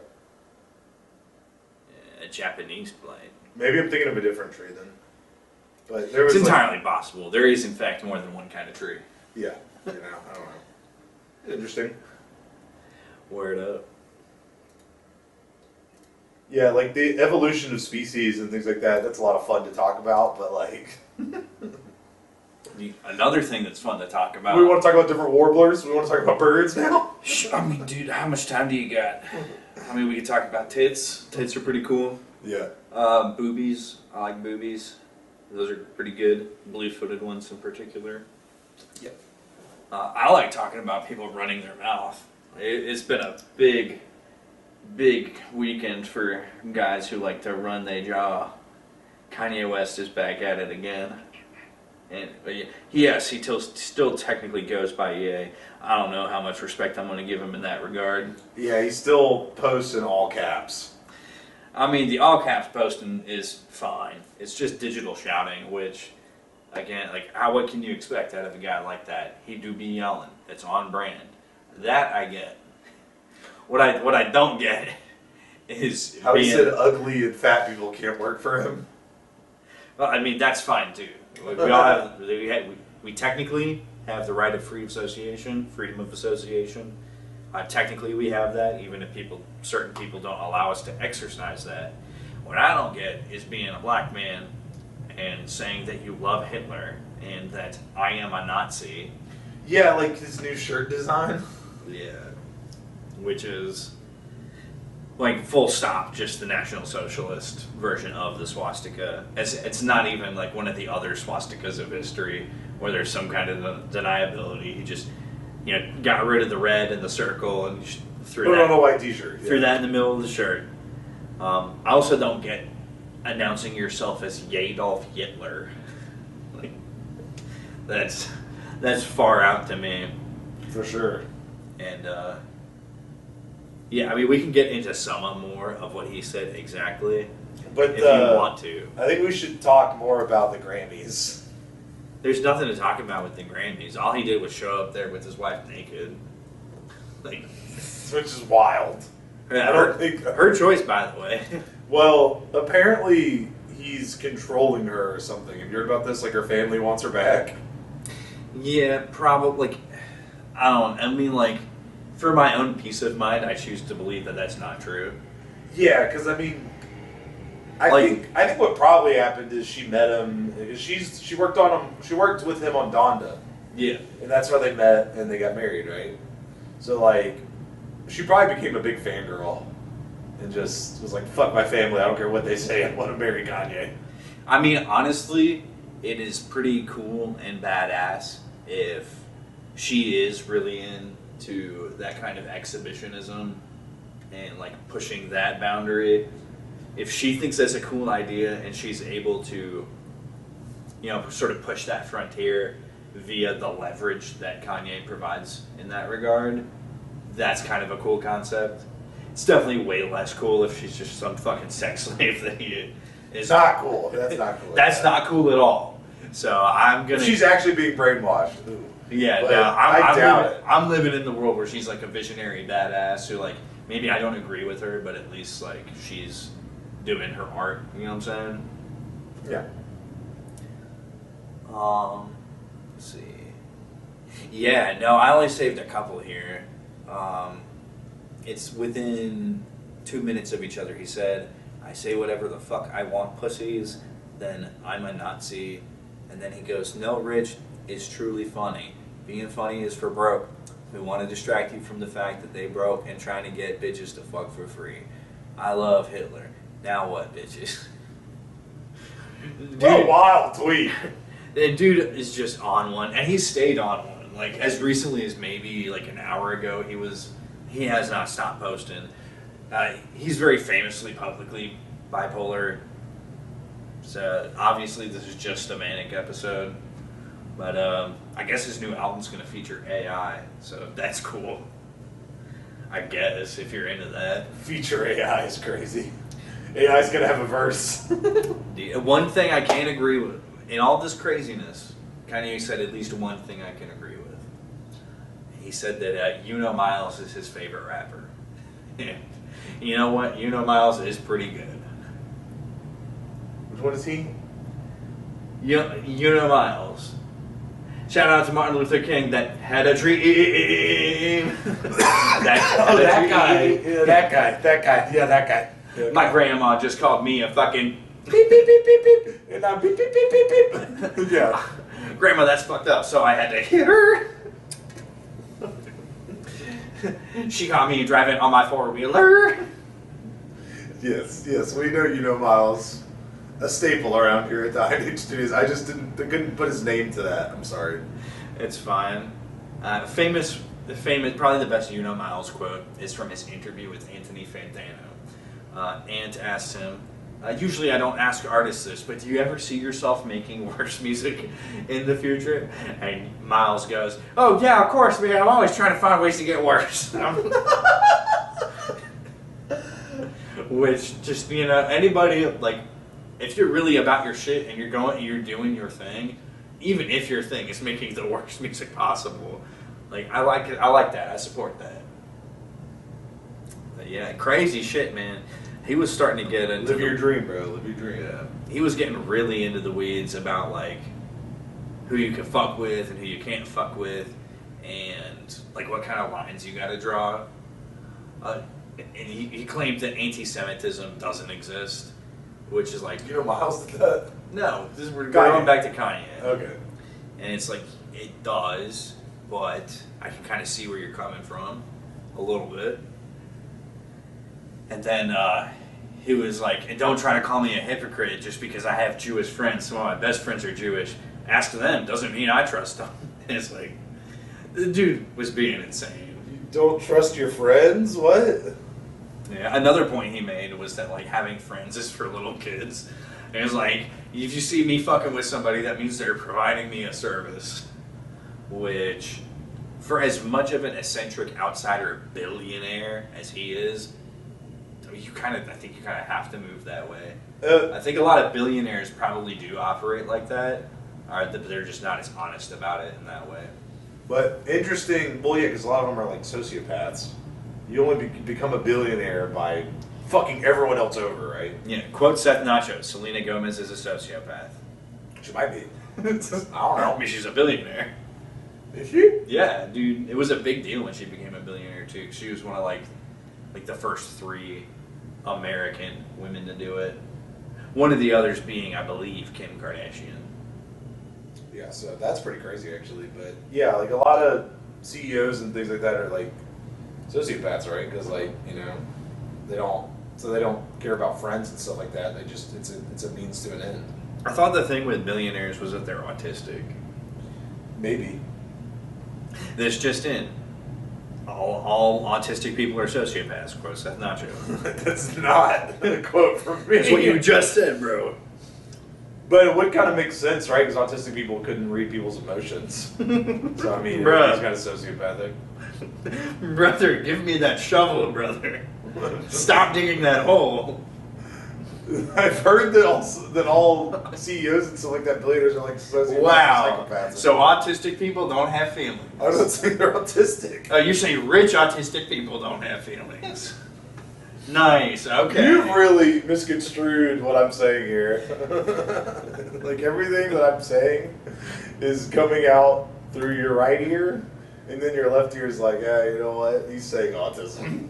A Japanese blight. Maybe I'm thinking of a different tree then. But there was It's entirely possible. There is, in fact, more than one kind of tree. yeah, you know, I don't know. Interesting. Word up. Yeah, like the evolution of species and things like that, that's a lot of fun to talk about, but like Another thing that's fun to talk about. we want to talk about different warblers, we want to talk about birds now. I mean, dude, how much time do you got? I mean, we could talk about tits. Tits are pretty cool. Yeah. Boobies. I like boobies. Those are pretty good. Blue-footed ones in particular. Yep. I like talking about people running their mouth. It's been a big weekend for guys who like to run their jaw. Kanye West is back at it again. But yes, he still technically goes by Ye. I don't know how much respect I'm going to give him in that regard. Yeah, he still posts in all caps. I mean, the all caps posting is fine. It's just digital shouting, which, again, like, what can you expect out of a guy like that? He do be yelling. It's on brand. That I get. What I don't get is How he being, said ugly and fat people can't work for him. well, I mean, that's fine too. We all have we technically have the right of freedom of association. Technically, we have that, even if certain people don't allow us to exercise that. What I don't get is being a black man and saying that you love Hitler and that I am a Nazi. Yeah, like his new shirt design. Yeah. Which is, like, full stop, just the National Socialist version of the swastika. It's not even like one of the other swastikas of history where there's some kind of deniability. He just, got rid of the red and the circle and just threw Put it that on a white t-shirt. threw that in the middle of the shirt. I also don't get announcing yourself as Adolf Hitler. Like, that's far out to me. For sure. And yeah, I mean, we can get into some more of what he said exactly, But if you want to. I think we should talk more about the Grammys. There's nothing to talk about with the Grammys. All he did was show up there with his wife naked. Like, Which is wild. I don't think her choice, by the way. Well, apparently he's controlling her or something. Have you heard about this? Like her family wants her back. Yeah, probably. Like, I mean, like, for my own peace of mind, I choose to believe that that's not true. Yeah, because I mean, I Like- think what probably happened is she met him. She worked on him. She worked with him on Donda, Yeah. and that's how they met and they got married, right? So like, she probably became a big fangirl and just was like, "Fuck my family. I don't care what they say. I want to marry Kanye." I mean, honestly, it is pretty cool and badass if she is really into that kind of exhibitionism and like pushing that boundary. If she thinks that's a cool idea and she's able to, sort of push that frontier via the leverage that Kanye provides in that regard, that's kind of a cool concept. It's definitely way less cool if she's just some fucking sex slave that he is. It's not cool. That's not cool. That's not cool at all. So I'm gonna. She's actually being brainwashed. Ooh. Yeah, But no, I doubt it. I'm living in the world where she's like a visionary badass who, like, maybe I don't agree with her, but at least like she's doing her art. You know what I'm saying? Yeah. Let's see. Yeah, no, I only saved a couple here. It's within 2 minutes of each other. He said, "I say whatever the fuck I want, pussies. then I'm a Nazi. And then he goes, no, Rich, it's truly funny. Being funny is for broke. We want to distract you from the fact that they broke and trying to get bitches to fuck for free. I love Hitler. Now what, bitches? What a wild tweet. The dude is just on one, and he's stayed on one. Like, as recently as maybe like an hour ago, he has not stopped posting. He's very famously publicly bipolar. So obviously this is just a manic episode. But I guess his new album's going to feature AI, so that's cool. I guess, if you're into that. Feature AI is crazy. AI's going to have a verse. One thing I can't agree with, in all this craziness, Kanye said at least one thing I can agree with. He said that Miles is his favorite rapper. And you know what? Miles is pretty good. Which one is he? Miles. Shout out to Martin Luther King that had a dream. that guy. Yeah, that guy. Yeah, that guy. Yeah. My grandma just called me a fucking beep, beep, beep, beep, beep. And I'm beep, beep, beep, beep, beep. Yeah. Grandma, that's fucked up, so I had to hit her. She caught me driving on my four-wheeler. Yes, we know Miles. A staple around here at the INH Studios. I just couldn't put his name to that. I'm sorry. It's fine. Famous, probably the best Miles quote is from his interview with Anthony Fantano. Ant asked him, usually I don't ask artists this, but do you ever see yourself making worse music in the future? And Miles goes, oh yeah, of course, man. I'm always trying to find ways to get worse. Which just, anybody, like, if you're really about your shit and you're doing your thing, even if your thing is making the worst music possible, like, I like it. I like that. I support that. But yeah, crazy shit, man. He was starting to get into Live your dream, bro. Live your dream. Yeah. He was getting really into the weeds about, like, who you can fuck with and who you can't fuck with, and like what kind of lines you got to draw. And he claimed that anti-Semitism doesn't exist. Which is like, Miles did that? No, we're going back to Kanye. Okay. And it's like, it does, but I can kind of see where you're coming from a little bit. And then he was like, and don't try to call me a hypocrite just because I have Jewish friends. Some of my best friends are Jewish. Ask them, doesn't mean I trust them. And it's like, the dude was being insane. You don't trust your friends? What? Yeah, another point he made was that, like, having friends is for little kids. And it's like, if you see me fucking with somebody, that means they're providing me a service. Which, for as much of an eccentric outsider billionaire as he is, I think you kind of have to move that way. I think a lot of billionaires probably do operate like that, but they're just not as honest about it in that way. But interesting, well, yeah, because a lot of them are like sociopaths. You only become a billionaire by fucking everyone else over, right? Yeah, quote Seth Nacho, Selena Gomez is a sociopath. She might be. I don't know. I mean, she's a billionaire. Is she? Yeah, dude. It was a big deal when she became a billionaire, too. She was one of, like the first 3 American women to do it. One of the others being, I believe, Kim Kardashian. Yeah, so that's pretty crazy, actually. But, yeah, like, a lot of CEOs and things like that are, like, sociopaths, right? Because, like, they don't care about friends and stuff like that. They just, it's a means to an end. I thought the thing with billionaires was that they're autistic. Maybe. This just in. All autistic people are sociopaths, quote Seth Nacho. That's not a quote from me. That's what you just said, bro. But it would kind of make sense, right? Because autistic people couldn't read people's emotions. So, I mean, Bruh. he's kind of sociopathic. Brother, give me that shovel, brother. Stop digging that hole. I've heard that all CEOs and stuff like that, billionaires are like sociopaths. Wow. Psychopaths. So autistic people don't have feelings. I'm not saying they're autistic. Oh, you're saying rich autistic people don't have feelings. Nice, okay. You've really misconstrued what I'm saying here. Like, everything that I'm saying is coming out through your right ear, and then your left ear is like, yeah, you know what? He's saying autism.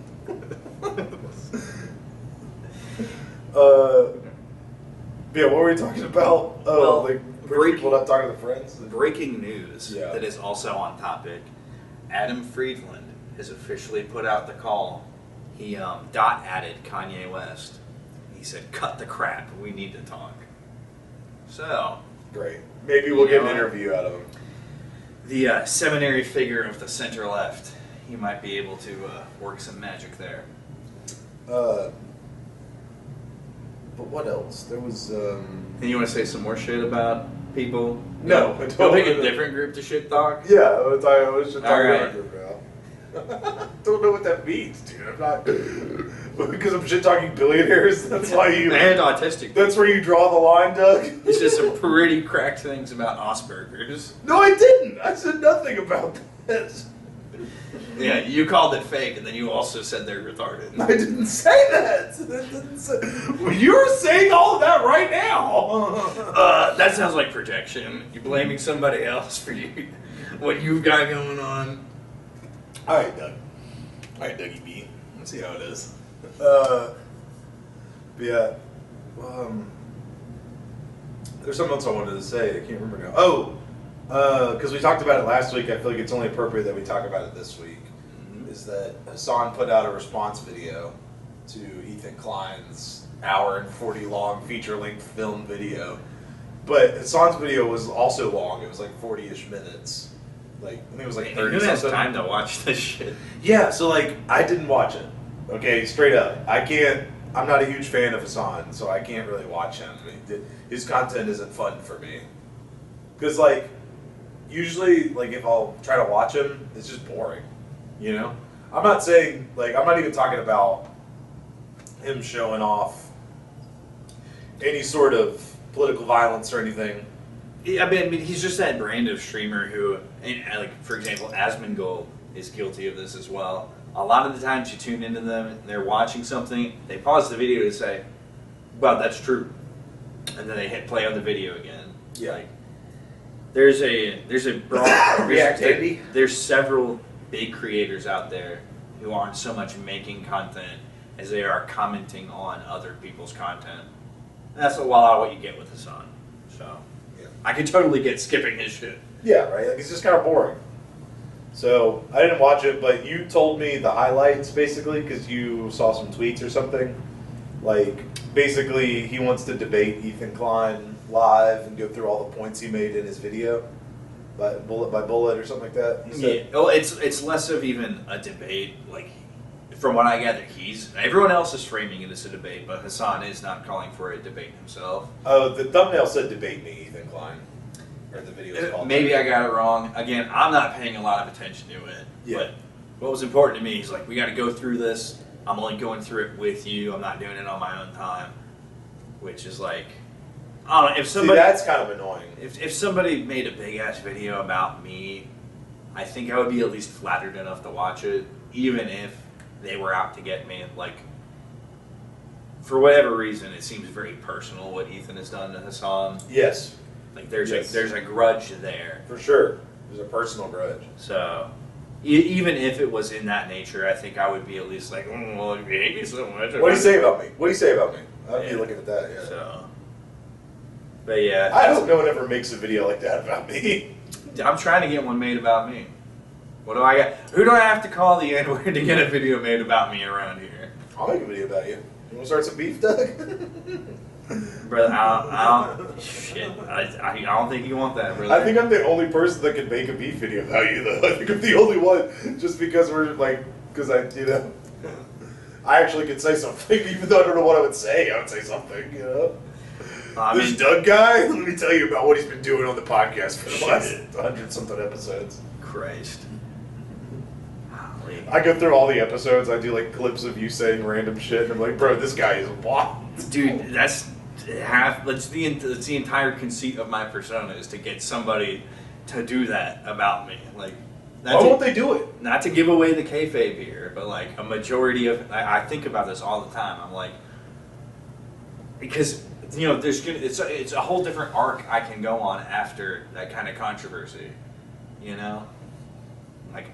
Yeah, what were we talking about? Oh, Well, like breaking- people not talking to friends. Breaking news Yeah. that is also on topic. Adam Friedland has officially put out the call. He dot added Kanye West. He said, "Cut the crap. We need to talk." So, Great. Maybe we'll You get know an what? interview out of him. the seminary figure of the center left, he might be able to work some magic there. But what else? There was. And you want to say some more shit about people? No, I Go don't. pick a different group to shit talk. Yeah, I was just All right. talking about. Don't know what that means, dude. I'm not because I'm shit talking billionaires. That's why you. And autistic. That's where you draw the line, Doug. He said some pretty cracked things about Asperger's. No, I didn't. I said nothing about this. Yeah, you called it fake, and then you also said they're retarded. I didn't say that. Well, you're saying all of that right now. That sounds like projection. You're blaming somebody else for you, what you've got going on. All right, Doug. All right, Dougie B. Let's see how it is. But yeah. There's something else I wanted to say. I can't remember now. Oh, because we talked about it last week. I feel like it's only appropriate that we talk about it this week. Is that Hassan put out a response video to Ethan Klein's hour and 40 long feature-length film video. But Hassan's video was also long. It was like 40-ish minutes. Like, I think it was like 30 Who has something. time to watch this shit? Yeah, so like I didn't watch it. Okay, straight up. I'm not a huge fan of Hassan, so I can't really watch him. His content isn't fun for me. Cause like usually like if I'll try to watch him, it's just boring. You know? I'm not saying like I'm not even talking about him showing off any sort of political violence or anything. Yeah, I mean, he's just that brand of streamer who, and like for example, Asmongold is guilty of this as well. A lot of the times you tune into them, and they're watching something, they pause the video to say, "Well, that's true," and then they hit play on the video again. Yeah. Like, there's a broad Reactivity. There's several big creators out there who aren't so much making content as they are commenting on other people's content. And that's a lot of what you get with Hassan. So. Yeah. I could totally get skipping his shit. Yeah, right. Like it's just kind of boring. So I didn't watch it, but you told me the highlights basically because you saw some tweets or something. Like basically, he wants to debate Ethan Klein live and go through all the points he made in his video, by bullet or something like that. You said? Yeah. Well, it's less of even a debate. Like, from what I gather, everyone else is framing it as a debate, but Hassan is not calling for a debate himself. Oh, the thumbnail said "debate me, Ethan Klein," or the video was called. Maybe I got it wrong. Again, I'm not paying a lot of attention to it. Yeah. But what was important to me is like, we got to go through this. I'm only going through it with you. I'm not doing it on my own time. Which is like, I don't know, if somebody. See, that's kind of annoying. If somebody made a big ass video about me, I think I would be at least flattered enough to watch it, even if they were out to get me. Like, for whatever reason, it seems very personal what Ethan has done to Hassan. Yes, Like, there's Yes. a grudge there. for sure. There's a personal grudge. So, even if it was in that nature, I think I would be at least like, well, you hate me so much. What do you say about me? What do you say about me? I'd be Yeah. looking at that. Yeah. So, but yeah, I hope no one ever makes a video like that about me. I'm trying to get one made about me. What do I got? Who do I have to call the N-word to get a video made about me around here? I'll make a video about you. You want to start some beef, Doug? Brother, I don't think you want that, brother. I think I'm the only person that can make a beef video about you, though. I think I'm the only one, just because we're like, I actually could say something, even though I don't know what I would say. I would say something, you know. I This mean, Doug guy, let me tell you about what he's been doing on the podcast for the Shit. last 100-something episodes. Christ. Golly. I go through all the episodes. I do like clips of you saying random shit, and I'm like, bro, this guy is wild. Dude, that's the entire conceit of my persona is to get somebody to do that about me. Like, Why won't they do it? not to give away the kayfabe here, but like a majority of I think about this all the time. I'm like, because it's a whole different arc I can go on after that kind of controversy, you know, like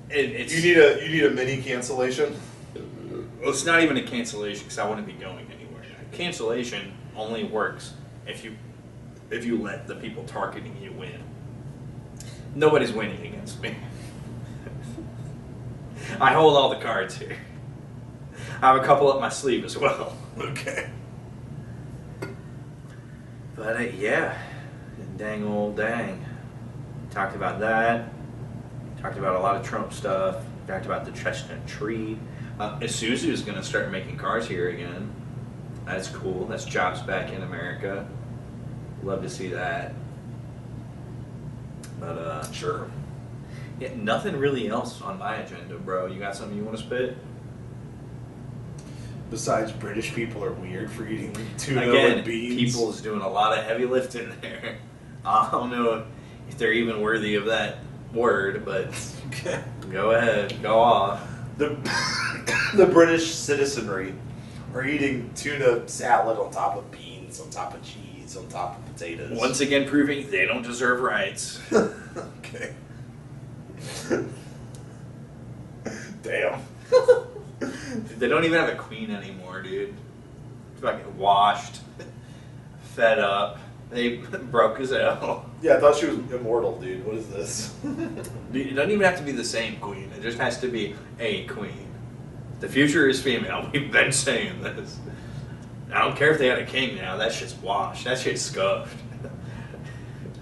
it's You need a mini cancellation. well, it's not even a cancellation because I wouldn't be going anywhere. Cancellation only works if you let the people targeting you win. Nobody's winning against me. I hold all the cards here. I have a couple up my sleeve as well. Okay. But yeah, dang old dang. Talked about that. Talked about a lot of Trump stuff. Talked about the chestnut tree. Isuzu is going to start making cars here again. That's cool. That's jobs back in America. Love to see that. But Sure. yeah, nothing really else on my agenda, bro. You got something you want to spit? Besides, British people are weird for eating tuna Again, with beans. people's doing a lot of heavy lifting there. I don't know if they're even worthy of that word, but go ahead, go off. The British citizenry are eating tuna salad on top of beans, on top of cheese, on top of potatoes. Once again, proving they don't deserve rights. Okay. Damn. They don't even have a queen anymore, dude. Fucking washed, fed up. They broke as hell. Yeah, I thought she was immortal, dude. What is this? It doesn't even have to be the same queen. It just has to be a queen. The future is female. We've been saying this. I don't care if they had a king now. That shit's washed. That shit's scuffed.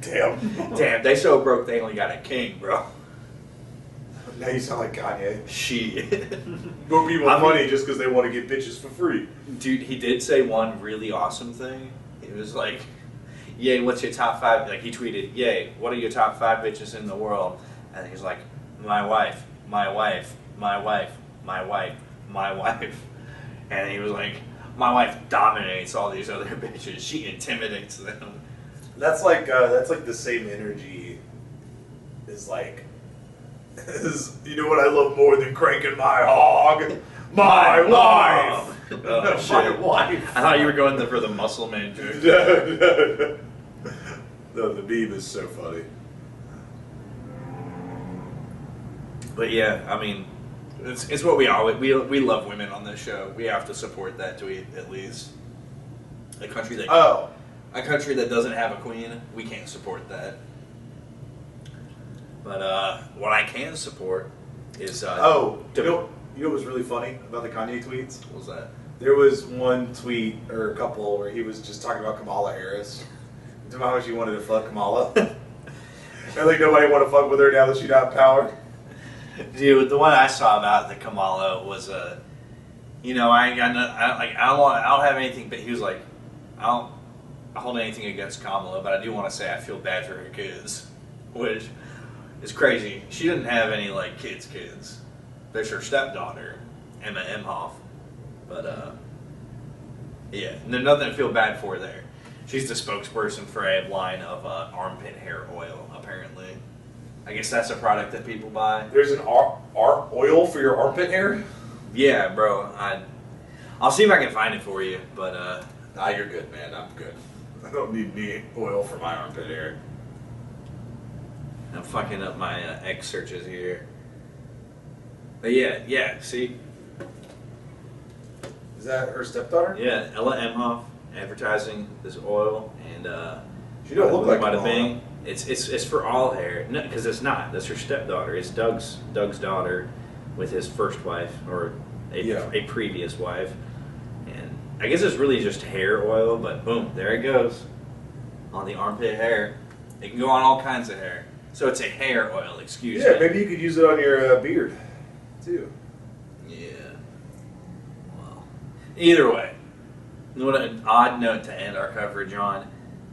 Damn. Damn, they so broke they only got a king, bro. Now you sound like Kanye. Shit. More people I mean- money just because they want to get bitches for free. Dude, he did say one really awesome thing. He was like, "Yay, what's your top 5?" Like he tweeted, "Yay, what are your top 5 bitches in the world?" And he's like, "My wife, my wife, my wife, my wife, my wife." And he was like, "My wife dominates all these other bitches. She intimidates them." That's like the same energy as like you know what I love more than cranking my hog? My wife. Oh, My shit. wife. I thought you were going for the muscle man joke. No, the meme is so funny. But yeah, I mean, it's what we always we love women on this show. We have to support that to at least a country that a country that doesn't have a queen. We can't support that. But what I can support is you know what was really funny about the Kanye tweets? what was that? There was one tweet or a couple where he was just talking about Kamala Harris. To how much he wanted to fuck Kamala. And like nobody want to fuck with her now that she's not in power. Dude, the one I saw about the Kamala was you know, I don't have anything, but he was like, I don't hold anything against Kamala, but I do want to say I feel bad for her kids, which is crazy. She didn't have any like kids. There's her stepdaughter, Emma Emhoff, but yeah, there's nothing to feel bad for there. She's the spokesperson for a line of armpit hair oil, apparently. I guess that's a product that people buy. There's an oil for your armpit hair? Yeah, bro. I'll see if I can find it for you, but Nah, you're good, man. I'm good. I don't need any oil for my armpit hair. I'm fucking up my X searches here. But yeah, see? Is that her stepdaughter? Yeah, Ella Emhoff advertising this oil, and She don't look like bada Kamala. bing. It's for all hair. No, because it's not. That's her stepdaughter. It's Doug's daughter with his first wife, or a previous wife. And I guess it's really just hair oil, but boom, there it goes. On the armpit hair. It can go on all kinds of hair. So it's a hair oil, excuse Yeah, me. maybe you could use it on your beard, too. Yeah. Well, either way, what an odd note to end our coverage on,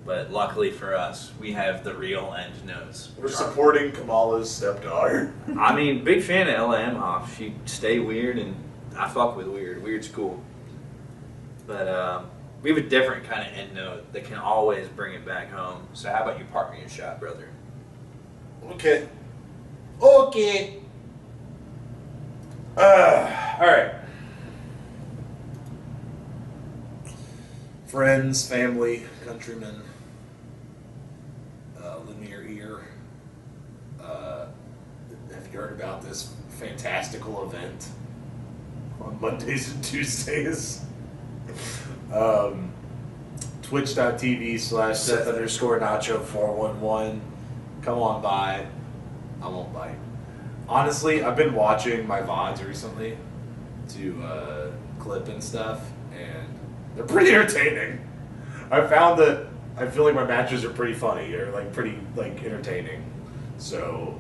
but luckily for us, we have the real end notes. We're supporting Kamala's stepdaughter. I mean, big fan of Ella Emhoff. She stay weird, and I fuck with weird. Weird's cool. But we have a different kind of end note that can always bring it back home. So how about you partner your shot, brother? Okay. All right. Friends, family, countrymen, lend me your ear. Have you heard about this fantastical event on Mondays and Tuesdays? twitch.tv/Seth_Nacho411. Come on by. I won't bite. Honestly, I've been watching my VODs recently to clip and stuff, and they're pretty entertaining. I found that I feel like my matches are pretty funny or like pretty like entertaining. So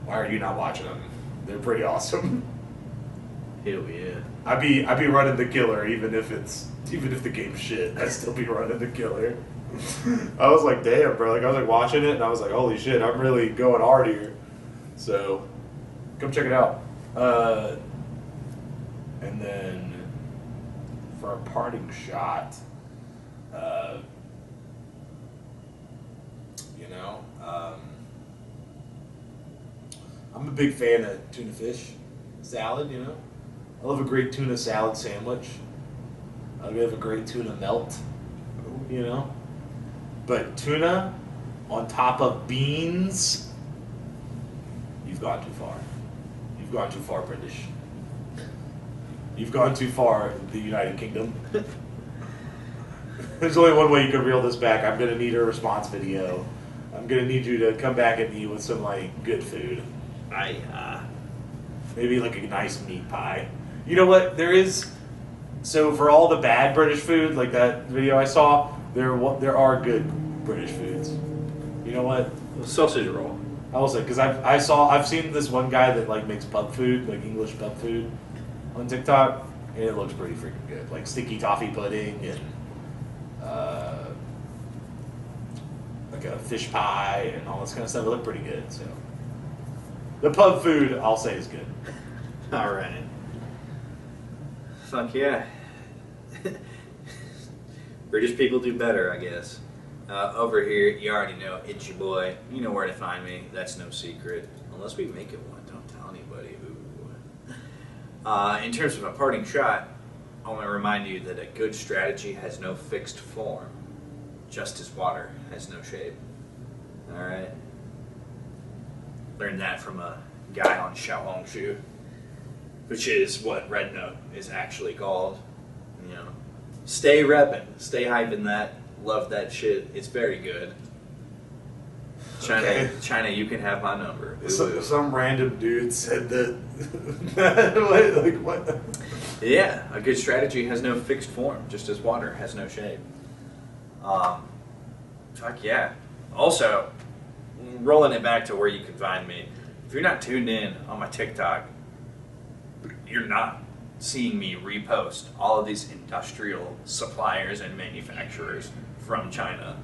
why are you not watching them? They're pretty awesome. Hell yeah. I be running the killer even if the game's shit. I still be running the killer. I was like, damn, bro. Like I was like watching it and I was like, holy shit, I'm really going hard here. So come check it out. And then for a parting shot, I'm a big fan of tuna fish salad. I love a great tuna salad sandwich. I love a great tuna melt. But tuna on top of beans, you've gone too far. You've gone too far, British. You've gone too far, the United Kingdom. There's only one way you can reel this back. I'm gonna need a response video. I'm gonna need you to come back at me with some like good food. Maybe like a nice meat pie. You know what? There is. So for all the bad British food, like that video I saw, there are good British foods. You know what? Sausage roll. I will say because I've seen this one guy that like makes pub food, like English pub food, on TikTok, and it looks pretty freaking good. Like sticky toffee pudding and like a fish pie and all this kind of stuff. It looked pretty good. So the pub food, I'll say, is good. All right. Fuck yeah. British people do better, I guess. Over here, you already know, it's your boy. You know where to find me. That's no secret. Unless we make it one. Don't tell anybody. Ooh. In terms of a parting shot, I want to remind you that a good strategy has no fixed form, just as water has no shape. Alright? Learned that from a guy on Xiaohongshu, which is what Red Note is actually called. Stay reppin', stay hyping that, love that shit. It's very good. China, Okay. China, you can have my number. Some random dude said that. What? Yeah, a good strategy has no fixed form, just as water has no shape. Fuck yeah. Also, rolling it back to where you can find me. If you're not tuned in on my TikTok, you're not seeing me repost all of these industrial suppliers and manufacturers from China.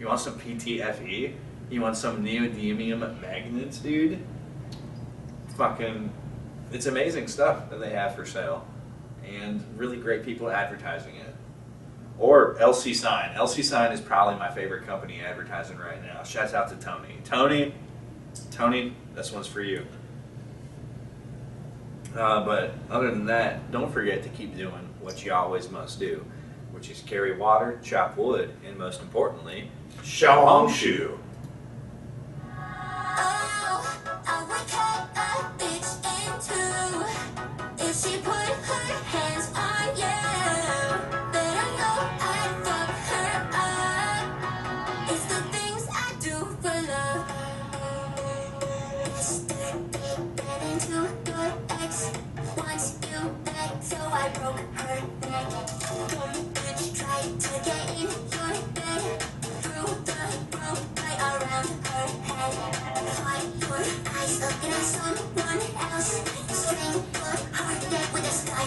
You want some PTFE? You want some neodymium magnets, dude? It's amazing stuff that they have for sale. And really great people advertising it. Or LC Sign. LC Sign is probably my favorite company advertising right now. Shouts out to Tony. Tony, this one's for you. But other than that, don't forget to keep doing what you always must do, which is carry water, chop wood, and most importantly, Xiaohongshu. So I broke her neck. Dumb bitch tried to get in your bed. Threw the rope right around her head. Hide your eyes looking at someone else. String your heart to death with a sky.